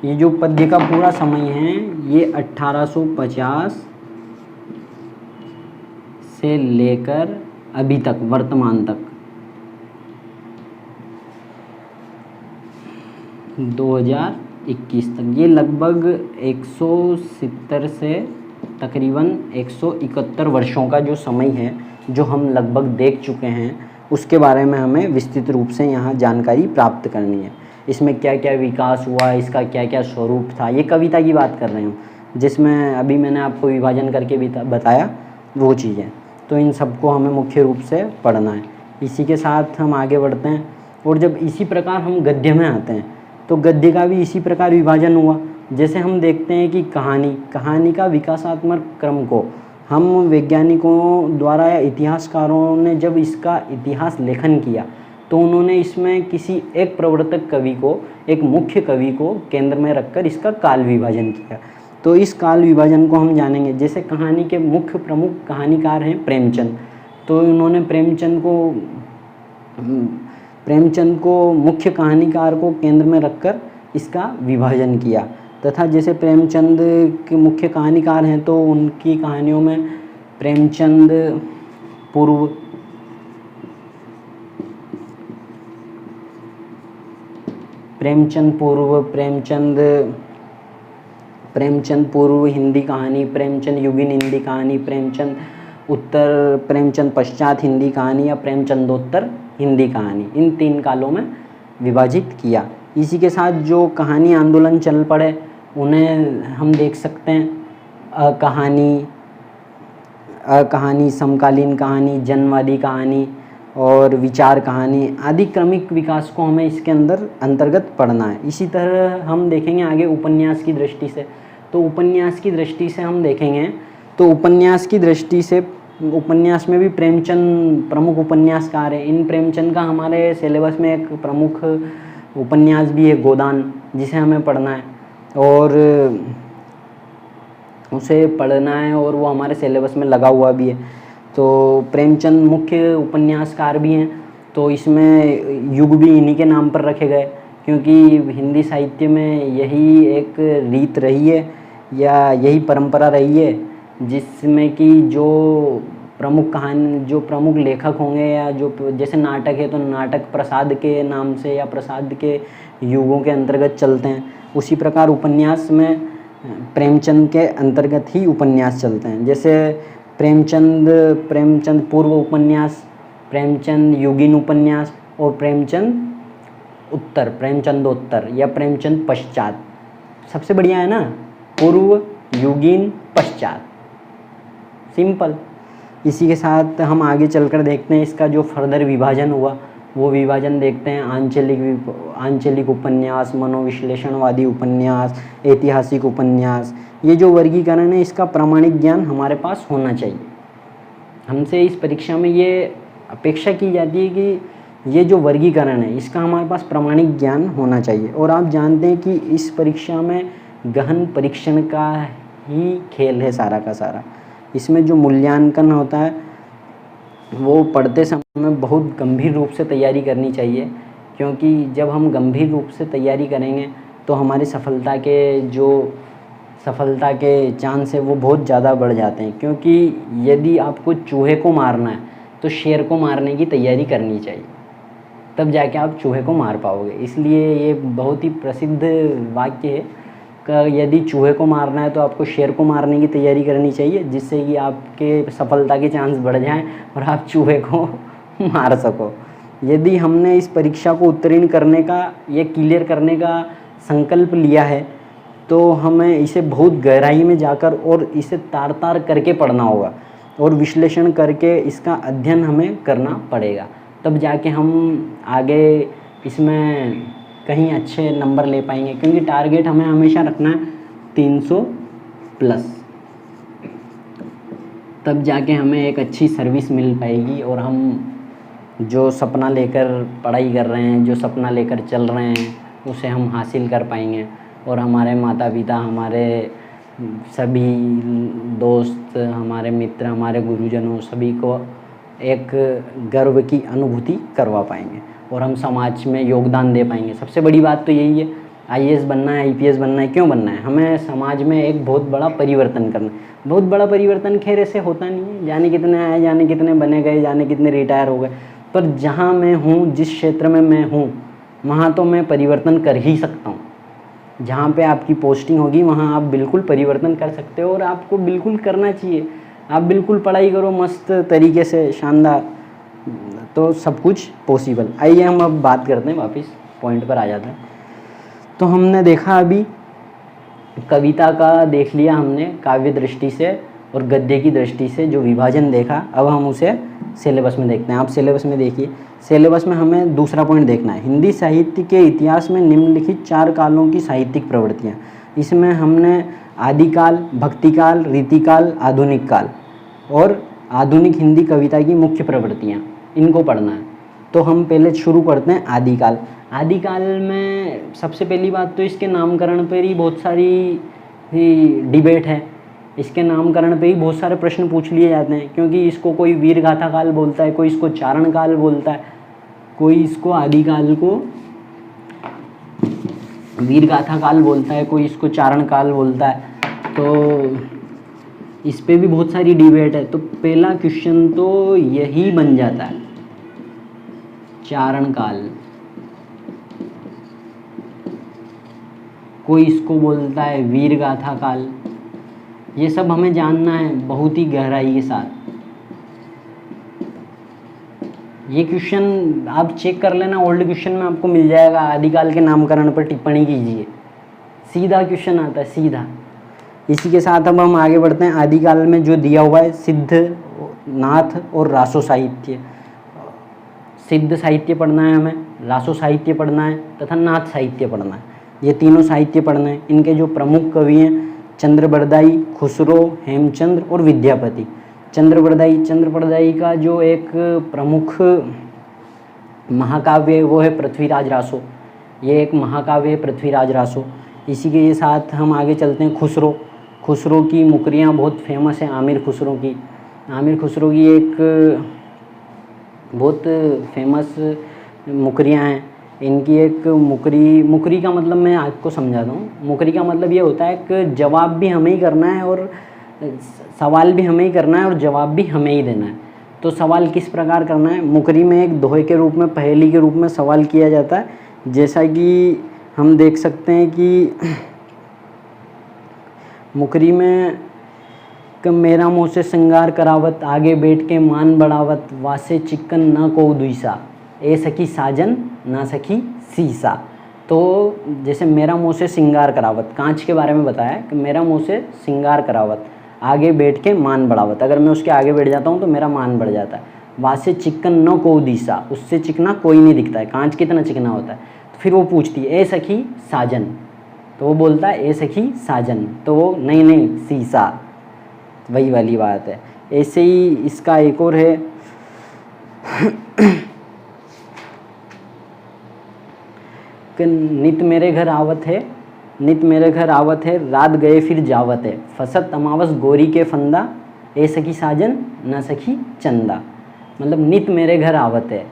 ये जो पद्य का पूरा समय है, ये 1850 से लेकर अभी तक, वर्तमान तक 2021 तक, ये लगभग 170 से तकरीबन 171 वर्षों का जो समय है, जो हम लगभग देख चुके हैं, उसके बारे में हमें विस्तृत रूप से यहाँ जानकारी प्राप्त करनी है। इसमें क्या क्या विकास हुआ, इसका क्या क्या स्वरूप था, ये कविता की बात कर रहे हैं, जिसमें अभी मैंने आपको विभाजन करके भी बताया वो चीज़ें। तो इन सबको हमें मुख्य रूप से पढ़ना है। इसी के साथ हम आगे बढ़ते हैं। और जब इसी प्रकार हम गद्य में आते हैं, तो गद्य का भी इसी प्रकार विभाजन हुआ। जैसे हम देखते हैं कि कहानी का विकासात्मक क्रम को हम वैज्ञानिकों द्वारा या इतिहासकारों ने जब इसका इतिहास लेखन किया, तो उन्होंने इसमें किसी एक प्रवर्तक कवि को, एक मुख्य कवि को केंद्र में रखकर इसका काल विभाजन किया। तो इस काल विभाजन को हम जानेंगे। जैसे कहानी के मुख्य प्रमुख कहानीकार हैं प्रेमचंद, तो उन्होंने प्रेमचंद को मुख्य कहानीकार को केंद्र में रखकर इसका विभाजन किया। तथा जैसे प्रेमचंद के मुख्य कहानीकार हैं, तो उनकी कहानियों में प्रेमचंद पूर्व, प्रेमचंद पूर्व हिंदी कहानी, प्रेमचंद युगीन हिंदी कहानी, प्रेमचंद उत्तर, प्रेमचंद पश्चात हिंदी कहानी या प्रेमचंदोत्तर हिंदी कहानी, इन 3 कालों में विभाजित किया। इसी के साथ जो कहानी आंदोलन चल पड़े, उन्हें हम देख सकते हैं कहानी, समकालीन कहानी, जनवादी कहानी और विचार कहानी आदि क्रमिक विकास को हमें इसके अंतर्गत पढ़ना है। इसी तरह हम देखेंगे आगे उपन्यास की दृष्टि से। तो उपन्यास की दृष्टि से हम देखेंगे तो उपन्यास की दृष्टि से उपन्यास में भी प्रेमचंद प्रमुख उपन्यासकार हैं। इन प्रेमचंद का हमारे सिलेबस में एक प्रमुख उपन्यास भी है गोदान, जिसे हमें पढ़ना है और उसे पढ़ना है और वो हमारे सिलेबस में लगा हुआ भी है। तो प्रेमचंद मुख्य उपन्यासकार भी हैं, तो इसमें युग भी इन्हीं के नाम पर रखे गए, क्योंकि हिंदी साहित्य में यही एक रीत रही है या यही परंपरा रही है जिसमें कि जो प्रमुख कहानी, जो प्रमुख लेखक होंगे या जो जैसे नाटक है तो नाटक प्रसाद के नाम से या प्रसाद के युगों के अंतर्गत चलते हैं, उसी प्रकार उपन्यास में प्रेमचंद के अंतर्गत ही उपन्यास चलते हैं। जैसे प्रेमचंद पूर्व उपन्यास, प्रेमचंद युगीन उपन्यास और प्रेमचंदोत्तर या प्रेमचंद पश्चात। सबसे बढ़िया है ना, पूर्व, युगीन, पश्चात, सिंपल। इसी के साथ हम आगे चलकर देखते हैं इसका जो फर्दर विभाजन हुआ वो विभाजन देखते हैं। आंचलिक उपन्यास, मनोविश्लेषणवादी उपन्यास, ऐतिहासिक उपन्यास, ये जो वर्गीकरण है इसका प्रामाणिक ज्ञान हमारे पास होना चाहिए। हमसे इस परीक्षा में ये अपेक्षा की जाती है कि ये जो वर्गीकरण है इसका हमारे पास प्रामाणिक ज्ञान होना चाहिए। और आप जानते हैं कि इस परीक्षा में गहन परीक्षण का ही खेल है सारा का सारा। इसमें जो मूल्यांकन होता है वो पढ़ते समय बहुत गंभीर रूप से तैयारी करनी चाहिए, क्योंकि जब हम गंभीर रूप से तैयारी करेंगे तो हमारी सफलता के चांस है वो बहुत ज़्यादा बढ़ जाते हैं। क्योंकि यदि आपको चूहे को मारना है तो शेर को मारने की तैयारी करनी चाहिए, तब जाके आप चूहे को मार पाओगे। इसलिए ये बहुत ही प्रसिद्ध वाक्य है कि यदि चूहे को मारना है तो आपको शेर को मारने की तैयारी करनी चाहिए, जिससे कि आपके सफलता के चांस बढ़ जाएं और आप चूहे को मार सको। यदि हमने इस परीक्षा को उत्तीर्ण करने का या क्लियर करने का संकल्प लिया है तो हमें इसे बहुत गहराई में जाकर और इसे तार तार करके पढ़ना होगा और विश्लेषण करके इसका अध्ययन हमें करना पड़ेगा, तब जाके हम आगे इसमें कहीं अच्छे नंबर ले पाएंगे। क्योंकि टारगेट हमें हमेशा रखना है 300 प्लस, तब जाके हमें एक अच्छी सर्विस मिल पाएगी और हम जो सपना लेकर पढ़ाई कर रहे हैं, जो सपना लेकर चल रहे हैं, उसे हम हासिल कर पाएंगे। और हमारे माता पिता, हमारे सभी दोस्त, हमारे मित्र, हमारे गुरुजनों सभी को एक गर्व की अनुभूति करवा पाएंगे और हम समाज में योगदान दे पाएंगे। सबसे बड़ी बात तो यही है, आईएएस बनना है, आईपीएस बनना है। क्यों बनना है? हमें समाज में एक बहुत बड़ा परिवर्तन करना है। बहुत बड़ा परिवर्तन खैर ऐसे होता नहीं है, जाने कितने आए, जाने कितने बने गए, जाने कितने रिटायर हो गए, पर जहाँ मैं हूँ, जिस क्षेत्र में मैं हूँ, वहाँ तो मैं परिवर्तन कर ही सकता हूँ। जहाँ पे आपकी पोस्टिंग होगी वहाँ आप बिल्कुल परिवर्तन कर सकते हो और आपको बिल्कुल करना चाहिए। आप बिल्कुल पढ़ाई करो मस्त तरीके से, शानदार, तो सब कुछ पॉसिबल। आइए हम अब बात करते हैं, वापस पॉइंट पर आ जाते हैं। तो हमने देखा अभी कविता का देख लिया हमने काव्य दृष्टि से और गद्य की दृष्टि से जो विभाजन देखा, अब हम उसे सिलेबस में देखते हैं। आप सिलेबस में देखिए, सिलेबस में हमें दूसरा पॉइंट देखना है, हिंदी साहित्य के इतिहास में निम्नलिखित 4 कालों की साहित्यिक प्रवृत्तियाँ। इसमें हमने आदिकाल, भक्तिकाल, रीतिकाल, आधुनिक काल और आधुनिक हिंदी कविता की मुख्य प्रवृत्तियाँ, इनको पढ़ना है। तो हम पहले शुरू करते हैं आदिकाल। आदिकाल में सबसे पहली बात तो इसके नामकरण पर ही बहुत सारी डिबेट है। इसके नामकरण पे ही बहुत सारे प्रश्न पूछ लिए जाते हैं, क्योंकि इसको कोई वीर गाथा काल बोलता है, कोई इसको चारण काल बोलता है, कोई इसको आदिकाल को वीर गाथा काल बोलता है, कोई इसको चारण काल बोलता है। तो इस पे भी बहुत सारी डिबेट है। तो पहला क्वेश्चन तो यही बन जाता है, चारण काल। कोई इसको बोलता है वीर गाथा काल। ये सब हमें जानना है बहुत ही गहराई के साथ। ये क्वेश्चन आप चेक कर लेना, ओल्ड क्वेश्चन में आपको मिल जाएगा, आदिकाल के नामकरण पर टिप्पणी कीजिए, सीधा क्वेश्चन आता है, सीधा। इसी के साथ अब हम आगे बढ़ते हैं। आदिकाल में जो दिया हुआ है सिद्ध, नाथ और रासो साहित्य। सिद्ध साहित्य पढ़ना है हमें, रासो साहित्य पढ़ना है तथा नाथ साहित्य पढ़ना है। ये तीनों साहित्य पढ़ना है। इनके जो प्रमुख कवि हैं चंद्रबरदाई, खुसरो, हेमचंद्र और विद्यापति। चंद्रबरदाई का जो एक प्रमुख महाकाव्य है वो है पृथ्वीराज रासो। ये एक महाकाव्य है पृथ्वीराज रासो। इसी के साथ हम आगे चलते हैं। खुसरो की मुकरियाँ बहुत फेमस हैं। आमिर खुसरो की एक बहुत फेमस मुकरियाँ हैं। इनकी एक मुकरी का मतलब मैं आपको समझाता हूँ। मुकरी का मतलब ये होता है कि जवाब भी हमें ही करना है और सवाल भी हमें ही करना है और जवाब भी हमें ही देना है। तो सवाल किस प्रकार करना है? मुकरी में एक दोहे के रूप में, पहेली के रूप में सवाल किया जाता है। जैसा कि हम देख सकते हैं कि मुकरी में कि मेरा मुँह से श्रृंगार करावत, आगे बैठ के मान बढ़ावत, वासे चिक्कन ना को दुईसा, ए सखी साजन ना सखी सीसा। तो जैसे मेरा मुँह से श्रृंगार करावत, कांच के बारे में बताया कि मेरा मुँह से श्रृंगार करावत, आगे बैठ के मान बढ़ावत, अगर मैं उसके आगे बैठ जाता हूँ तो मेरा मान बढ़ जाता है। वासे चिक्कन न को दिशा, उससे चिकना कोई नहीं दिखता है, कांच कितना चिकना होता है। तो फिर वो पूछती है ए सखी साजन, तो वो बोलता है ए सखी साजन, तो वो नहीं सीसा, वही वाली बात है। ऐसे ही इसका एक और है कि नित मेरे घर आवत है, रात गए फिर जावत है, फसत अमावस गोरी के फंदा, ए सखी साजन न सखी चंदा। मतलब नित मेरे घर आवत है,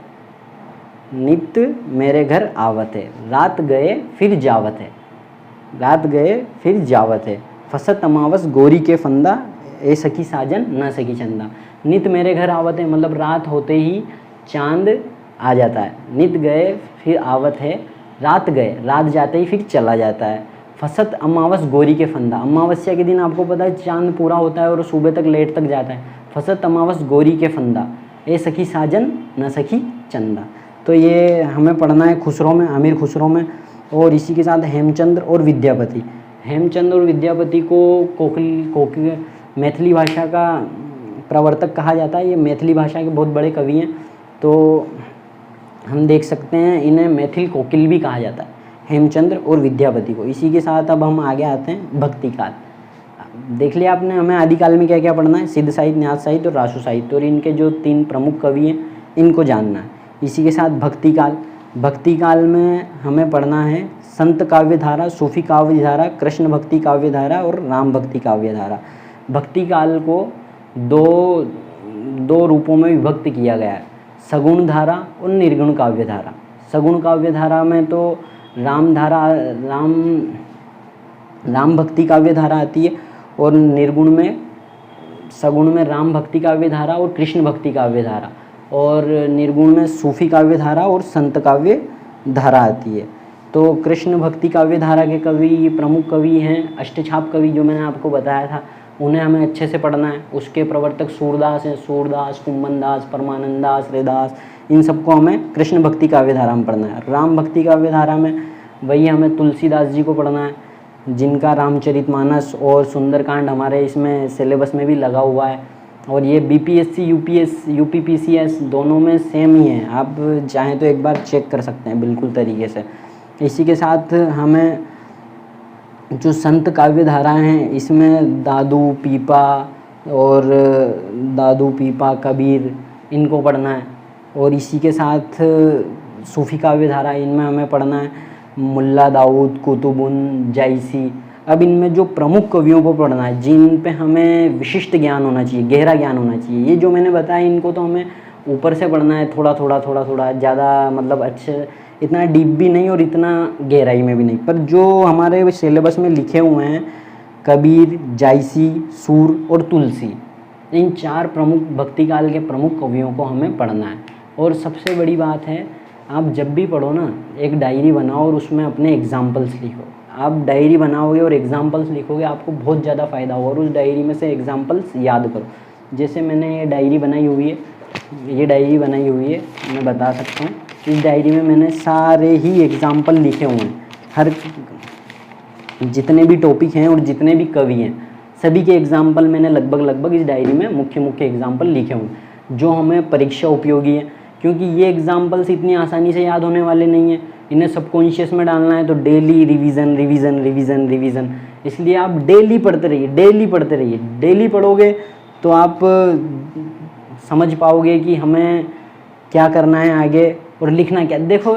रात गए फिर जावत है, फसत अमावस गोरी के फंदा, ए सखी साजन न सखी चंदा। नित मेरे घर आवत है मतलब रात होते ही चांद आ जाता है। नित गए फिर आवत है, रात जाते ही फिर चला जाता है। फसत अमावस गोरी के फंदा, अमावस्या के दिन आपको पता है चांद पूरा होता है और सुबह तक लेट तक जाता है। फसत अमावस गोरी के फंदा, ए सखी साजन न सखी चंदा। तो ये हमें पढ़ना है खुसरो में, आमिर खुसरो में। और इसी के साथ हेमचंद्र और विद्यापति। हेमचंद्र और विद्यापति को मैथिली भाषा का प्रवर्तक कहा जाता है। ये मैथिली भाषा के बहुत बड़े कवि हैं। तो हम देख सकते हैं इन्हें मैथिल कोकिल भी कहा जाता है, हेमचंद्र और विद्यापति को। इसी के साथ अब हम आगे आते हैं भक्ति काल। देख लिया आपने हमें आदिकाल में क्या क्या पढ़ना है, सिद्ध साहित्य, नाथ साहित्य और रासो साहित्य, और इनके जो 3 प्रमुख कवि हैं इनको जानना है। इसी के साथ भक्ति काल में हमें पढ़ना है संत काव्य धारा, सूफी काव्य धारा, कृष्ण भक्ति काव्य धारा और राम भक्ति काव्य धारा। भक्ति काल को दो रूपों में विभक्त किया गया है, सगुण धारा और निर्गुण काव्य धारा। सगुण काव्य धारा में तो राम भक्ति काव्य धारा आती है, और निर्गुण में सगुण में राम भक्ति काव्य धारा और कृष्ण भक्ति काव्य धारा, और निर्गुण में सूफी काव्य धारा और संत काव्य धारा आती है। तो कृष्ण भक्ति काव्य धारा के कवि, प्रमुख कवि हैं अष्टछाप कवि, जो मैंने आपको बताया था, उन्हें हमें अच्छे से पढ़ना है। उसके प्रवर्तक सूरदास हैं, सूरदास, कुंभनदास, परमानंदास, रैदास, इन सबको हमें कृष्ण भक्ति काव्य धारा में पढ़ना है। राम भक्ति काव्य धारा में वही हमें तुलसीदास जी को पढ़ना है, जिनका रामचरितमानस और सुंदरकांड हमारे इसमें सिलेबस में भी लगा हुआ है। और ये बीपीएससी, यूपीपीसीएस दोनों में सेम ही है, आप चाहें तो एक बार चेक कर सकते हैं बिल्कुल तरीके से। इसी के साथ हमें जो संत काव्य धारा हैं इसमें दादू पीपा कबीर, इनको पढ़ना है। और इसी के साथ सूफी काव्य धारा, इनमें हमें पढ़ना है मुल्ला दाऊद, कुतुबुन, जायसी। अब इनमें जो प्रमुख कवियों को पढ़ना है, जिन पे हमें विशिष्ट ज्ञान होना चाहिए, गहरा ज्ञान होना चाहिए। ये जो मैंने बताया इनको तो हमें ऊपर से पढ़ना है, थोड़ा थोड़ा, ज़्यादा मतलब अच्छे, इतना डीप भी नहीं और इतना गहराई में भी नहीं। पर जो हमारे सिलेबस में लिखे हुए हैं, कबीर, जायसी, सूर और तुलसी, इन 4 प्रमुख भक्ति काल के प्रमुख कवियों को हमें पढ़ना है। और सबसे बड़ी बात है, आप जब भी पढ़ो ना, एक डायरी बनाओ और उसमें अपने एग्जाम्पल्स लिखो। आप डायरी बनाओगे और एग्जाम्पल्स लिखोगे, आपको बहुत ज़्यादा फ़ायदा होगा। और उस डायरी में से एग्जाम्पल्स याद करो। जैसे मैंने ये डायरी बनाई हुई है, मैं बता सकता हूँ। इस डायरी में मैंने सारे ही एग्जाम्पल लिखे हुए हैं। जितने भी टॉपिक हैं और जितने भी कवि हैं सभी के एग्जाम्पल मैंने लगभग इस डायरी में मुख्य एग्जाम्पल लिखे हुए जो हमें परीक्षा उपयोगी है, क्योंकि ये एग्जाम्पल्स इतनी आसानी से याद होने वाले नहीं हैं, इन्हें सबकॉन्शियस में डालना है तो daily revision revision revision revision. इसलिए आप डेली पढ़ते रहिए, डेली पढ़ते रहिए। डेली पढ़ोगे तो आप समझ पाओगे कि हमें क्या करना है आगे और लिखना क्या। देखो,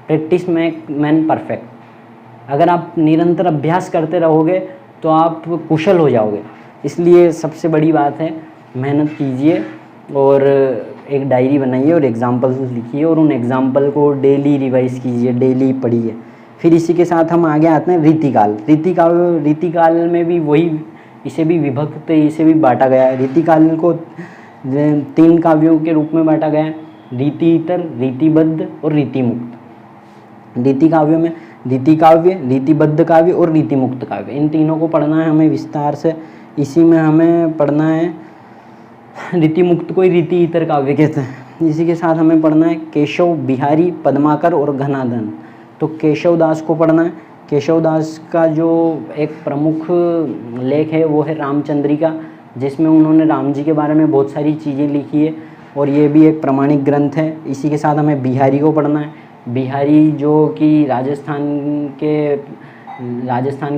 प्रैक्टिस मेक मैन परफेक्ट। अगर आप निरंतर अभ्यास करते रहोगे तो आप कुशल हो जाओगे। इसलिए सबसे बड़ी बात है मेहनत कीजिए और एक डायरी बनाइए और एग्जाम्पल्स लिखिए और उन एग्जाम्पल को डेली रिवाइज कीजिए, डेली पढ़िए। फिर इसी के साथ हम आगे आते हैं रीतिकाल। रीतिकाल में भी वही, इसे भी विभक्त, इसे भी बांटा गया है। रीतिकाल को 3 काव्यों के रूप में बांटा गया है, रीतितर, रीतिबद्ध और रीतिमुक्त। रीति काव्यों में रीति काव्य, रीतिबद्ध काव्य और रीतिमुक्त काव्य, इन तीनों को पढ़ना है हमें विस्तार से। इसी में हमें पढ़ना है रीतिमुक्त को रीति इतर काव्य कहते हैं। इसी के साथ हमें पढ़ना है केशव, बिहारी, पद्माकर और घनाधन। तो केशव दास को पढ़ना है। केशव दास का जो एक प्रमुख लेख है वो है रामचंद्रिका, जिसमें उन्होंने राम जी के बारे में बहुत सारी चीज़ें लिखी है और ये भी एक प्रमाणिक ग्रंथ है। इसी के साथ हमें बिहारी को पढ़ना है। बिहारी जो कि राजस्थान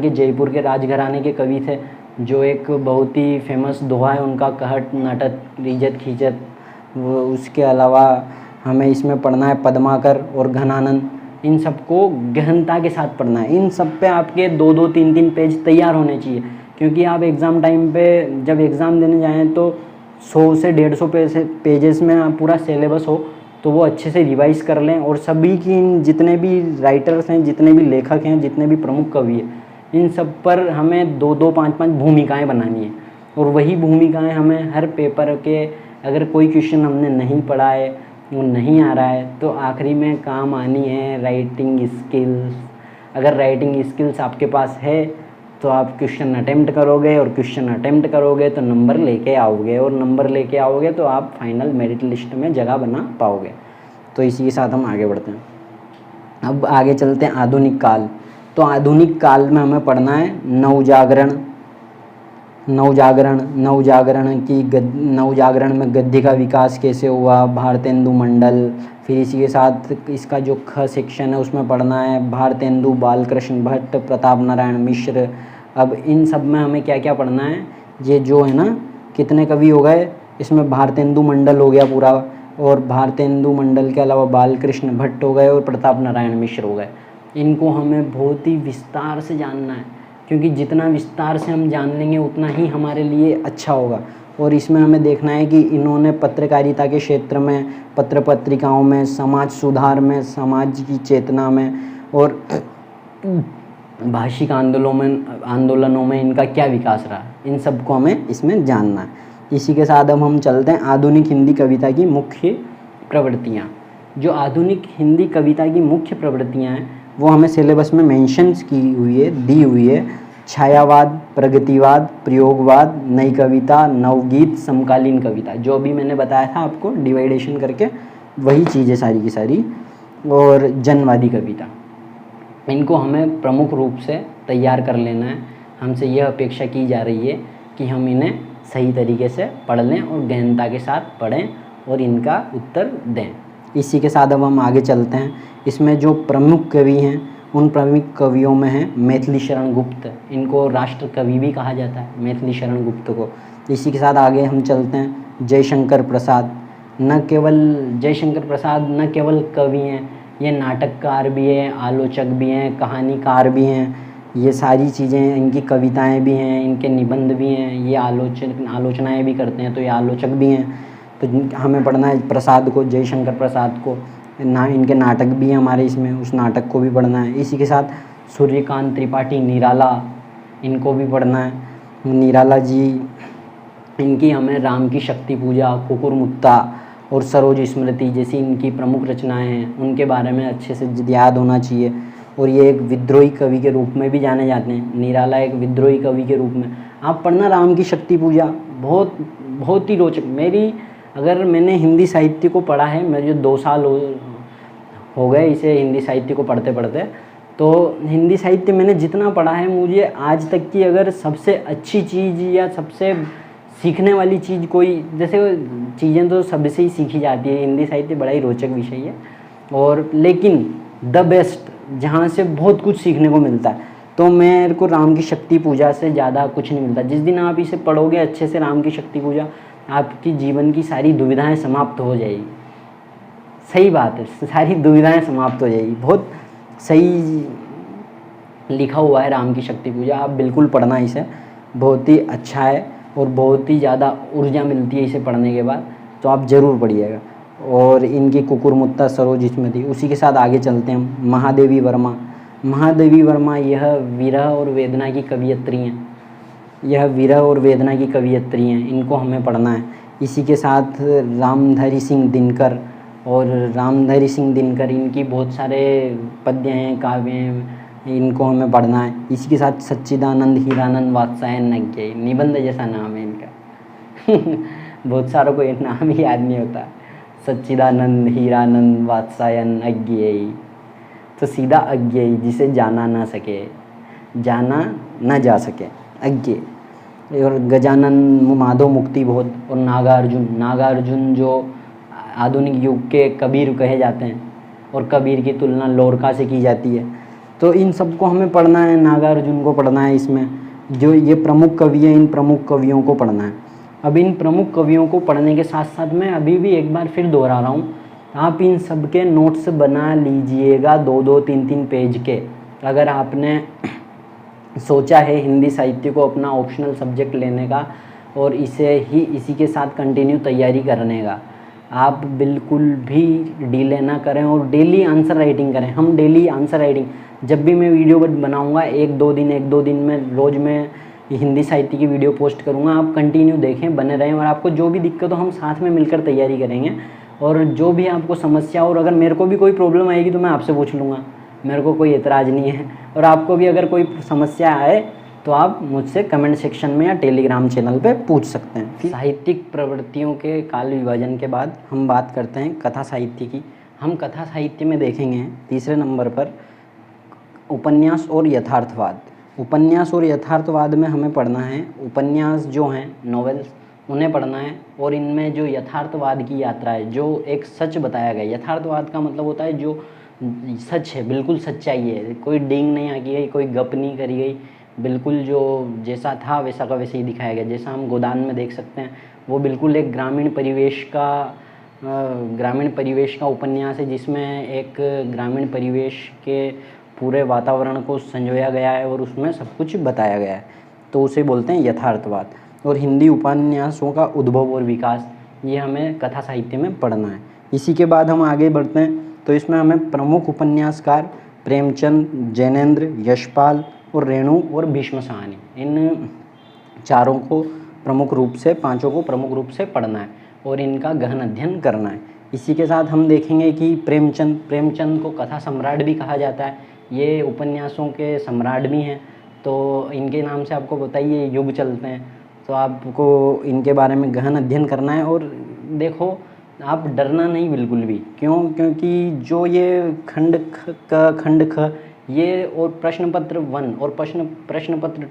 के जयपुर के राजघराने के कवि थे, जो एक बहुत ही फेमस दोहा है उनका, कहट नटत इज्जत खींचत। वो उसके अलावा हमें इसमें पढ़ना है पद्माकर और घनानंद। इन सबको गहनता के साथ पढ़ना है। इन सब पे आपके 2-2, 3-3 पेज तैयार होने चाहिए, क्योंकि आप एग्ज़ाम टाइम पे जब एग्ज़ाम देने जाएँ तो 100 से 150 पेजेस में पूरा सिलेबस हो तो वो अच्छे से रिवाइज कर लें। और सभी की जितने भी राइटर्स हैं, जितने भी लेखक हैं, जितने भी प्रमुख कवि हैं, इन सब पर हमें 2-2, 5-5 भूमिकाएं बनानी है। और वही भूमिकाएं हमें हर पेपर के, अगर कोई क्वेश्चन हमने नहीं पढ़ा है, वो नहीं आ रहा है, तो आखिरी में काम आनी है राइटिंग स्किल्स। अगर राइटिंग स्किल्स आपके पास है तो आप क्वेश्चन अटेम्प्ट करोगे, और क्वेश्चन अटेम्प्ट करोगे तो नंबर लेके आओगे, और नंबर लेके आओगे तो आप फाइनल मेरिट लिस्ट में जगह बना पाओगे। तो इसी के साथ हम आगे बढ़ते हैं। अब आगे चलते हैं आधुनिक काल। तो आधुनिक काल में हमें पढ़ना है नवजागरण में गद्य का विकास कैसे हुआ, भारतेंदु मंडल। फिर इसी के साथ इसका जो ख सेक्शन है उसमें पढ़ना है भारतेंदु, बालकृष्ण भट्ट, प्रताप नारायण मिश्र। अब इन सब में हमें क्या क्या पढ़ना है, ये जो है ना, कितने कवि हो गए इसमें, भारतेंदु मंडल हो गया पूरा, और भारतेंदु मंडल के अलावा बालकृष्ण भट्ट हो गए और प्रताप नारायण मिश्र हो गए। इनको हमें बहुत ही विस्तार से जानना है, क्योंकि जितना विस्तार से हम जान लेंगे उतना ही हमारे लिए अच्छा होगा। और इसमें हमें देखना है कि इन्होंने पत्रकारिता के क्षेत्र में, पत्र पत्रिकाओं में, समाज सुधार में, समाज की चेतना में और भाषिक आंदोलनों में इनका क्या विकास रहा, इन सब को हमें इसमें जानना है। इसी के साथ अब हम चलते हैं आधुनिक हिंदी कविता की मुख्य प्रवृत्तियाँ। जो आधुनिक हिंदी कविता की मुख्य प्रवृत्तियाँ हैं वो हमें सिलेबस में मेंशन्स दी हुई है। छायावाद, प्रगतिवाद, प्रयोगवाद, नई कविता, नवगीत, समकालीन कविता। जो भी मैंने बताया था आपको डिवाइडेशन करके, वही चीज़ें सारी की सारी। और जनवादी कविता, इनको हमें प्रमुख रूप से तैयार कर लेना है। हमसे यह अपेक्षा की जा रही है कि हम इन्हें सही तरीके से पढ़ लें और गहनता के साथ पढ़ें और इनका उत्तर दें। इसी के साथ अब हम आगे चलते हैं। इसमें जो प्रमुख कवि हैं उन प्रमुख कवियों में हैं मैथिली शरण गुप्त। इनको राष्ट्र कवि भी कहा जाता है, मैथिली शरण गुप्त को। इसी के साथ आगे हम चलते हैं जयशंकर प्रसाद। जयशंकर प्रसाद न केवल कवि हैं, ये नाटककार भी हैं, आलोचक भी हैं, कहानीकार भी हैं। ये सारी चीज़ें, इनकी कविताएं भी हैं, इनके निबंध भी हैं, ये आलोचनाएं भी करते हैं, तो ये आलोचक भी हैं। तो हमें पढ़ना है प्रसाद को, जयशंकर प्रसाद को। इनके नाटक भी हैं हमारे इसमें, उस नाटक को भी पढ़ना है। इसी के साथ सूर्यकांत त्रिपाठी निराला, इनको भी पढ़ना है। निराला जी, इनकी हमें राम की शक्ति पूजा, कुकुर मुत्ता और सरोज स्मृति जैसी इनकी प्रमुख रचनाएं हैं, उनके बारे में अच्छे से याद होना चाहिए। और ये एक विद्रोही कवि के रूप में भी जाने जाते हैं। निराला एक विद्रोही कवि के रूप में आप पढ़ना राम की शक्ति पूजा, बहुत ही रोचक। मैंने हिंदी साहित्य को पढ़ा है, मेरे जो 2 साल हो गए इसे हिंदी साहित्य को पढ़ते पढ़ते, तो हिंदी साहित्य मैंने जितना पढ़ा है, मुझे आज तक की अगर सबसे अच्छी चीज़ या सबसे सीखने वाली चीज़ कोई, जैसे चीज़ें तो सबसे ही सीखी जाती है, हिंदी साहित्य बड़ा ही रोचक विषय है, और लेकिन द बेस्ट जहाँ से बहुत कुछ सीखने को मिलता है, तो मेरे को राम की शक्ति पूजा से ज़्यादा कुछ नहीं मिलता। जिस दिन आप इसे पढ़ोगे अच्छे से, राम की शक्ति पूजा, आपकी जीवन की सारी दुविधाएं समाप्त हो जाएगी। सही बात है, सारी दुविधाएं समाप्त हो जाएगी। बहुत सही लिखा हुआ है राम की शक्ति पूजा, आप बिल्कुल पढ़ना इसे, बहुत ही अच्छा है और बहुत ही ज़्यादा ऊर्जा मिलती है इसे पढ़ने के बाद, तो आप ज़रूर पढ़िएगा। और इनकी कुकुरमुत्ता सरोज इसमें थी। उसी के साथ आगे चलते हैं। महादेवी वर्मा। महादेवी वर्मा यह विरह और वेदना की कवियत्री हैं, यह विरह और वेदना की कवियत्री हैं, इनको हमें पढ़ना है। इसी के साथ रामधारी सिंह दिनकर, और रामधारी सिंह दिनकर इनकी बहुत सारे पद्य हैं, काव्य हैं, इनको हमें पढ़ना है। इसी के साथ सच्चिदानंद हीरानंद वात्सायन नग्गे, निबंध जैसा नाम है इनका बहुत सारों को ये नाम ही याद नहीं होता। सच्चिदानंद हीरानंद वात्सायन अज्ञेय, तो सीधा अज्ञेय, जिसे जाना ना सके, जाना ना जा सके, अज्ञेय। और गजानन माधव मुक्ति बोध, और नागार्जुन। नागार्जुन जो आधुनिक युग के कबीर कहे जाते हैं, और कबीर की तुलना लोरका से की जाती है। तो इन सबको हमें पढ़ना है, नागार्जुन को पढ़ना है। इसमें जो ये प्रमुख कवि हैं, इन प्रमुख कवियों को पढ़ना है। अब इन प्रमुख कवियों को पढ़ने के साथ साथ मैं अभी भी एक बार फिर दोहरा रहा हूँ, आप इन सब के नोट्स बना लीजिएगा, 2-2, 3-3 पेज के। अगर आपने सोचा है हिंदी साहित्य को अपना ऑप्शनल सब्जेक्ट लेने का और इसी के साथ कंटिन्यू तैयारी करने का, आप बिल्कुल भी डिले ना करें और डेली आंसर राइटिंग करें। हम डेली आंसर राइटिंग, जब भी मैं वीडियो बनाऊंगा, एक दो दिन में रोज़ मैं हिंदी साहित्य की वीडियो पोस्ट करूंगा, आप कंटिन्यू देखें, बने रहें, और आपको जो भी दिक्कत हो हम साथ में मिलकर तैयारी करेंगे। और जो भी आपको समस्या, और अगर मेरे को भी कोई प्रॉब्लम आएगी तो मैं आपसे पूछ लूँगा, मेरे को कोई एतराज़ नहीं है। और आपको भी अगर कोई समस्या आए तो आप मुझसे कमेंट सेक्शन में या टेलीग्राम चैनल पे पूछ सकते हैं। साहित्यिक प्रवृत्तियों के काल विभाजन के बाद हम बात करते हैं कथा साहित्य की। हम कथा साहित्य में देखेंगे तीसरे नंबर पर उपन्यास और यथार्थवाद। उपन्यास और यथार्थवाद में हमें पढ़ना है, उपन्यास जो हैं नॉवेल्स, उन्हें पढ़ना है, और इनमें जो यथार्थवाद की यात्रा है, जो एक सच बताया गया। यथार्थवाद का मतलब होता है जो सच है, बिल्कुल सच्चाई है, कोई डींग नहीं आकी गई, कोई गप नहीं करी गई, बिल्कुल जो जैसा था वैसा का वैसे ही दिखाया गया। जैसा हम गोदान में देख सकते हैं, वो बिल्कुल एक ग्रामीण परिवेश का उपन्यास है, जिसमें एक ग्रामीण परिवेश के पूरे वातावरण को संजोया गया है और उसमें सब कुछ बताया गया है, तो उसे बोलते हैं यथार्थवाद। और हिंदी उपन्यासों का उद्भव और विकास, ये हमें कथा साहित्य में पढ़ना है। इसी के बाद हम आगे बढ़ते हैं, तो इसमें हमें प्रमुख उपन्यासकार प्रेमचंद, जैनेंद्र, यशपाल और रेणु और भीष्म साहनी, इन चारों को प्रमुख रूप से, पांचों को प्रमुख रूप से पढ़ना है और इनका गहन अध्ययन करना है। इसी के साथ हम देखेंगे कि प्रेमचंद को कथा सम्राट भी कहा जाता है, ये उपन्यासों के सम्राट भी हैं, तो इनके नाम से आपको बताइए युग चलते हैं, तो आपको इनके बारे में गहन अध्ययन करना है। और देखो, आप डरना नहीं बिल्कुल भी, क्योंकि जो ये खंड ख ये और प्रश्न पत्र 1 और प्रश्न पत्र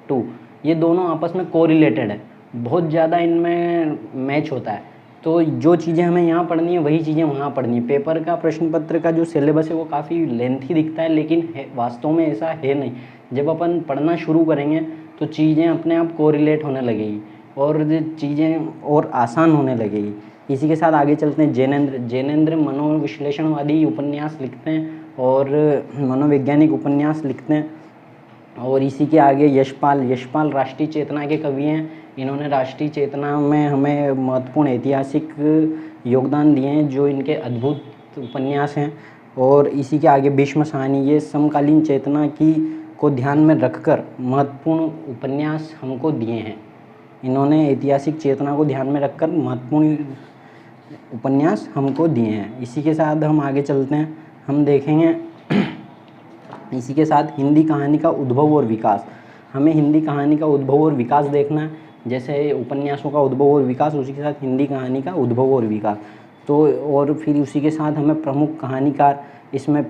2, ये दोनों आपस में कोरिलेटेड है, बहुत ज़्यादा इनमें मैच होता है। तो जो चीज़ें हमें यहाँ पढ़नी है वही चीज़ें वहाँ पढ़नी है। पेपर का प्रश्न पत्र का जो सिलेबस है वो काफ़ी लेंथी दिखता है, लेकिन वास्तव में ऐसा है नहीं। जब अपन पढ़ना शुरू करेंगे तो चीज़ें अपने आप कोरिलेट होने लगेगी और चीज़ें और आसान होने लगेगी। इसी के साथ आगे चलते हैं। जैनेंद्र मनोविश्लेषणवादी उपन्यास लिखते हैं और मनोवैज्ञानिक उपन्यास लिखते हैं। और इसी के आगे यशपाल राष्ट्रीय चेतना के कवि हैं। इन्होंने राष्ट्रीय चेतना में हमें महत्वपूर्ण ऐतिहासिक योगदान दिए हैं, जो इनके अद्भुत उपन्यास हैं। और इसी के आगे भीष्म साहनी, ये समकालीन चेतना को ध्यान में रखकर महत्वपूर्ण उपन्यास हमको दिए हैं। इन्होंने ऐतिहासिक चेतना को ध्यान में रखकर महत्वपूर्ण उपन्यास हमको दिए हैं। इसी के साथ हम आगे चलते हैं, हम देखेंगे इसी के साथ हिंदी कहानी का उद्भव और विकास। हमें हिंदी कहानी का उद्भव और विकास देखना है, जैसे उपन्यासों का उद्भव और विकास, उसी के साथ हिंदी कहानी का उद्भव और विकास। तो और फिर उसी के साथ हमें प्रमुख कहानीकार, इसमें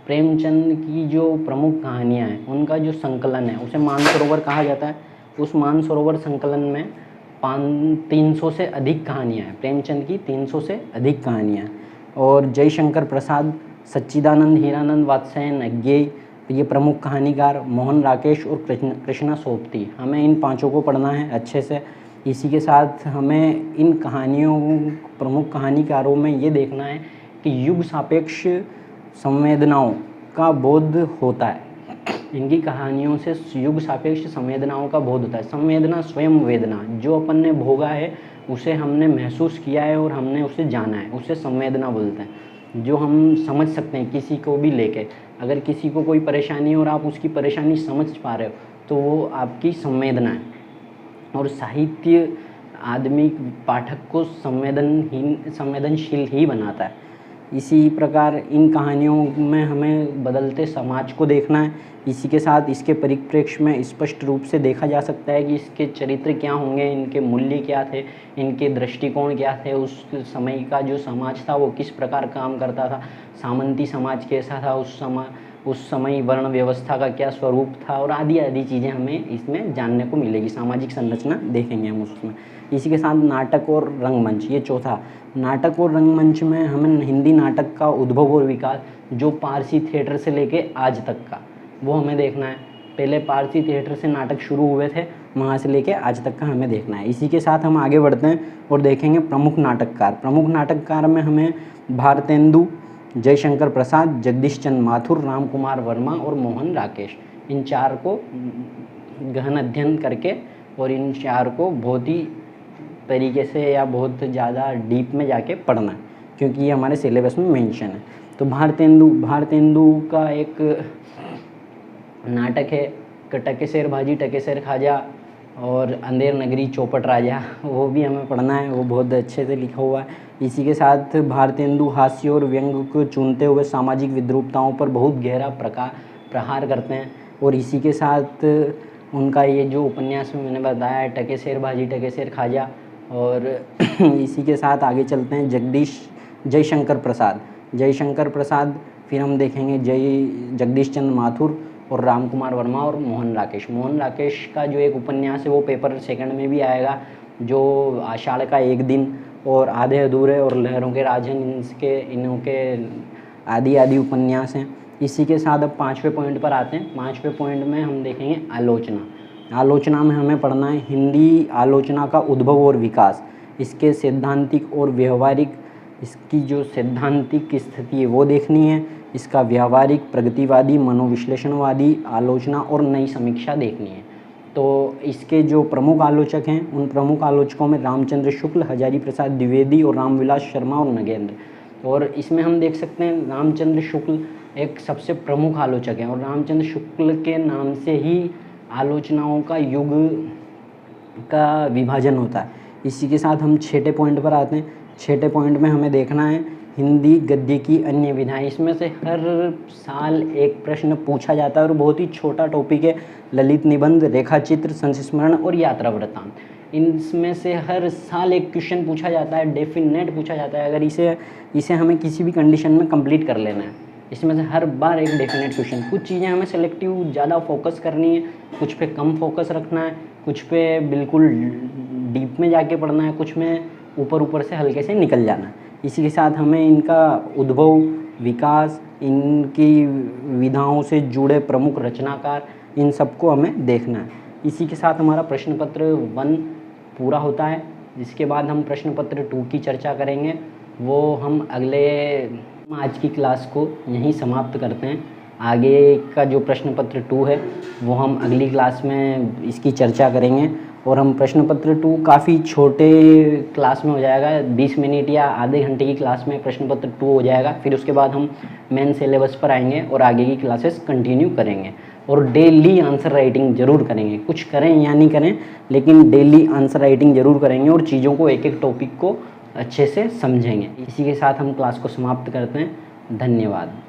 प्रेमचंद की जो प्रमुख कहानियाँ हैं उनका जो संकलन है उसे मानसरोवर कहा जाता है। उस मानसरोवर संकलन में 300 से अधिक कहानियाँ हैं। प्रेमचंद की 300 से अधिक कहानियाँ हैं। और जयशंकर प्रसाद, सच्चिदानंद हीरानंद वात्स्यायन अज्ञेय, ये प्रमुख कहानीकार, मोहन राकेश और कृष्णा सोबती, हमें इन पांचों को पढ़ना है अच्छे से। इसी के साथ हमें इन कहानियों, प्रमुख कहानीकारों में ये देखना है कि युग सापेक्ष संवेदनाओं का बोध होता है। इनकी कहानियों से युग सापेक्ष संवेदनाओं का बोध होता है। संवेदना स्वयं वेदना, जो अपन ने भोगा है उसे हमने महसूस किया है और हमने उसे जाना है, उसे संवेदना बोलते हैं। जो हम समझ सकते हैं किसी को भी लेके, अगर किसी को कोई परेशानी और आप उसकी परेशानी समझ पा रहे हो तो वो आपकी संवेदना है। और साहित्य आदमी पाठक को संवेदनशील ही बनाता है। इसी प्रकार इन कहानियों में हमें बदलते समाज को देखना है। इसी के साथ इसके परिप्रेक्ष्य में स्पष्ट रूप से देखा जा सकता है कि इसके चरित्र क्या होंगे, इनके मूल्य क्या थे, इनके दृष्टिकोण क्या थे, उस समय का जो समाज था वो किस प्रकार काम करता था, सामंती समाज कैसा था उस समय वर्ण व्यवस्था का क्या स्वरूप था, और आदि आदि चीज़ें हमें इसमें जानने को मिलेगी। सामाजिक संरचना देखेंगे हम उसमें। इसी के साथ नाटक और रंगमंच, ये चौथा। नाटक और रंगमंच में हमें हिंदी नाटक का उद्भव और विकास, जो पारसी थिएटर से लेके आज तक का, वो हमें देखना है। पहले पारसी थिएटर से नाटक शुरू हुए थे, वहाँ से लेके आज तक का हमें देखना है। इसी के साथ हम आगे बढ़ते हैं और देखेंगे प्रमुख नाटककार। प्रमुख नाटककार में हमें भारतेंदु, जयशंकर प्रसाद, जगदीश चंद्र माथुर, राम कुमार वर्मा और मोहन राकेश, इन चार को गहन अध्ययन करके और इन चार को बहुत ही तरीके से या बहुत ज़्यादा डीप में जाके पढ़ना है, क्योंकि ये हमारे सिलेबस में मेंशन है। तो भारतेंदु का एक नाटक है टकेसर भाजी टकेसर खाजा और अंधेर नगरी चौपट राजा, वो भी हमें पढ़ना है, वो बहुत अच्छे से लिखा हुआ है। इसी के साथ भारतेंदु हास्य और व्यंग को चुनते हुए सामाजिक विद्रूपताओं पर बहुत गहरा प्रहार करते हैं। और इसी के साथ उनका ये जो उपन्यास में मैंने बताया है टकेसर भाजी टकेसर खाजा। और इसी के साथ आगे चलते हैं जयशंकर प्रसाद, फिर हम देखेंगे जगदीश चंद्र माथुर और राम कुमार वर्मा और मोहन राकेश का जो एक उपन्यास है वो पेपर सेकंड में भी आएगा, जो आषाढ़ का एक दिन और आधे अधूरे और लहरों के राजन, इनके आदि उपन्यास हैं। इसी के साथ अब 5वें पॉइंट पर आते हैं। 5वें पॉइंट में हम देखेंगे आलोचना में हमें पढ़ना है हिंदी आलोचना का उद्भव और विकास, इसके सैद्धांतिक और व्यवहारिक, इसकी जो सैद्धांतिक स्थिति है वो देखनी है, इसका व्यवहारिक, प्रगतिवादी, मनोविश्लेषणवादी आलोचना और नई समीक्षा देखनी है। तो इसके जो प्रमुख आलोचक हैं उन प्रमुख आलोचकों में रामचंद्र शुक्ल, हजारी प्रसाद द्विवेदी और रामविलास शर्मा और नगेंद्र। और इसमें हम देख सकते हैं रामचंद्र शुक्ल एक सबसे प्रमुख आलोचक हैं और रामचंद्र शुक्ल के नाम से ही आलोचनाओं का युग का विभाजन होता है। इसी के साथ हम 6ठे पॉइंट पर आते हैं। 6ठे पॉइंट में हमें देखना है हिंदी गद्य की अन्य विधाएं। इसमें से हर साल एक प्रश्न पूछा जाता है और बहुत ही छोटा टॉपिक है, ललित निबंध, रेखाचित्र, संस्मरण और यात्रा वृत्तांत। इनमें से हर साल एक क्वेश्चन पूछा जाता है, डेफिनेट पूछा जाता है। अगर इसे हमें किसी भी कंडीशन में कंप्लीट कर लेना है, इसमें से हर बार एक डेफिनेट क्वेश्चन। कुछ चीज़ें हमें सेलेक्टिव ज़्यादा फोकस करनी है, कुछ पे कम फोकस रखना है, कुछ पे बिल्कुल डीप में जाके पढ़ना है, कुछ में ऊपर से हल्के से निकल जाना है। इसी के साथ हमें इनका उद्भव, विकास, इनकी विधाओं से जुड़े प्रमुख रचनाकार, इन सबको हमें देखना है। इसी के साथ हमारा प्रश्न पत्र 1 पूरा होता है। इसके बाद हम प्रश्न पत्र 2 की चर्चा करेंगे, वो हम आज की क्लास को यहीं समाप्त करते हैं। आगे का जो प्रश्न पत्र 2 है वो हम अगली क्लास में इसकी चर्चा करेंगे। और हम प्रश्न पत्र 2 काफ़ी छोटे क्लास में हो जाएगा, 20 मिनट या आधे घंटे की क्लास में प्रश्न पत्र 2 हो जाएगा। फिर उसके बाद हम मेन सिलेबस पर आएंगे और आगे की क्लासेस कंटिन्यू करेंगे। और डेली आंसर राइटिंग ज़रूर करेंगे, कुछ करें या नहीं करें लेकिन डेली आंसर राइटिंग ज़रूर करेंगे और चीज़ों को एक एक टॉपिक को अच्छे से समझेंगे। इसी के साथ हम क्लास को समाप्त करते हैं। धन्यवाद।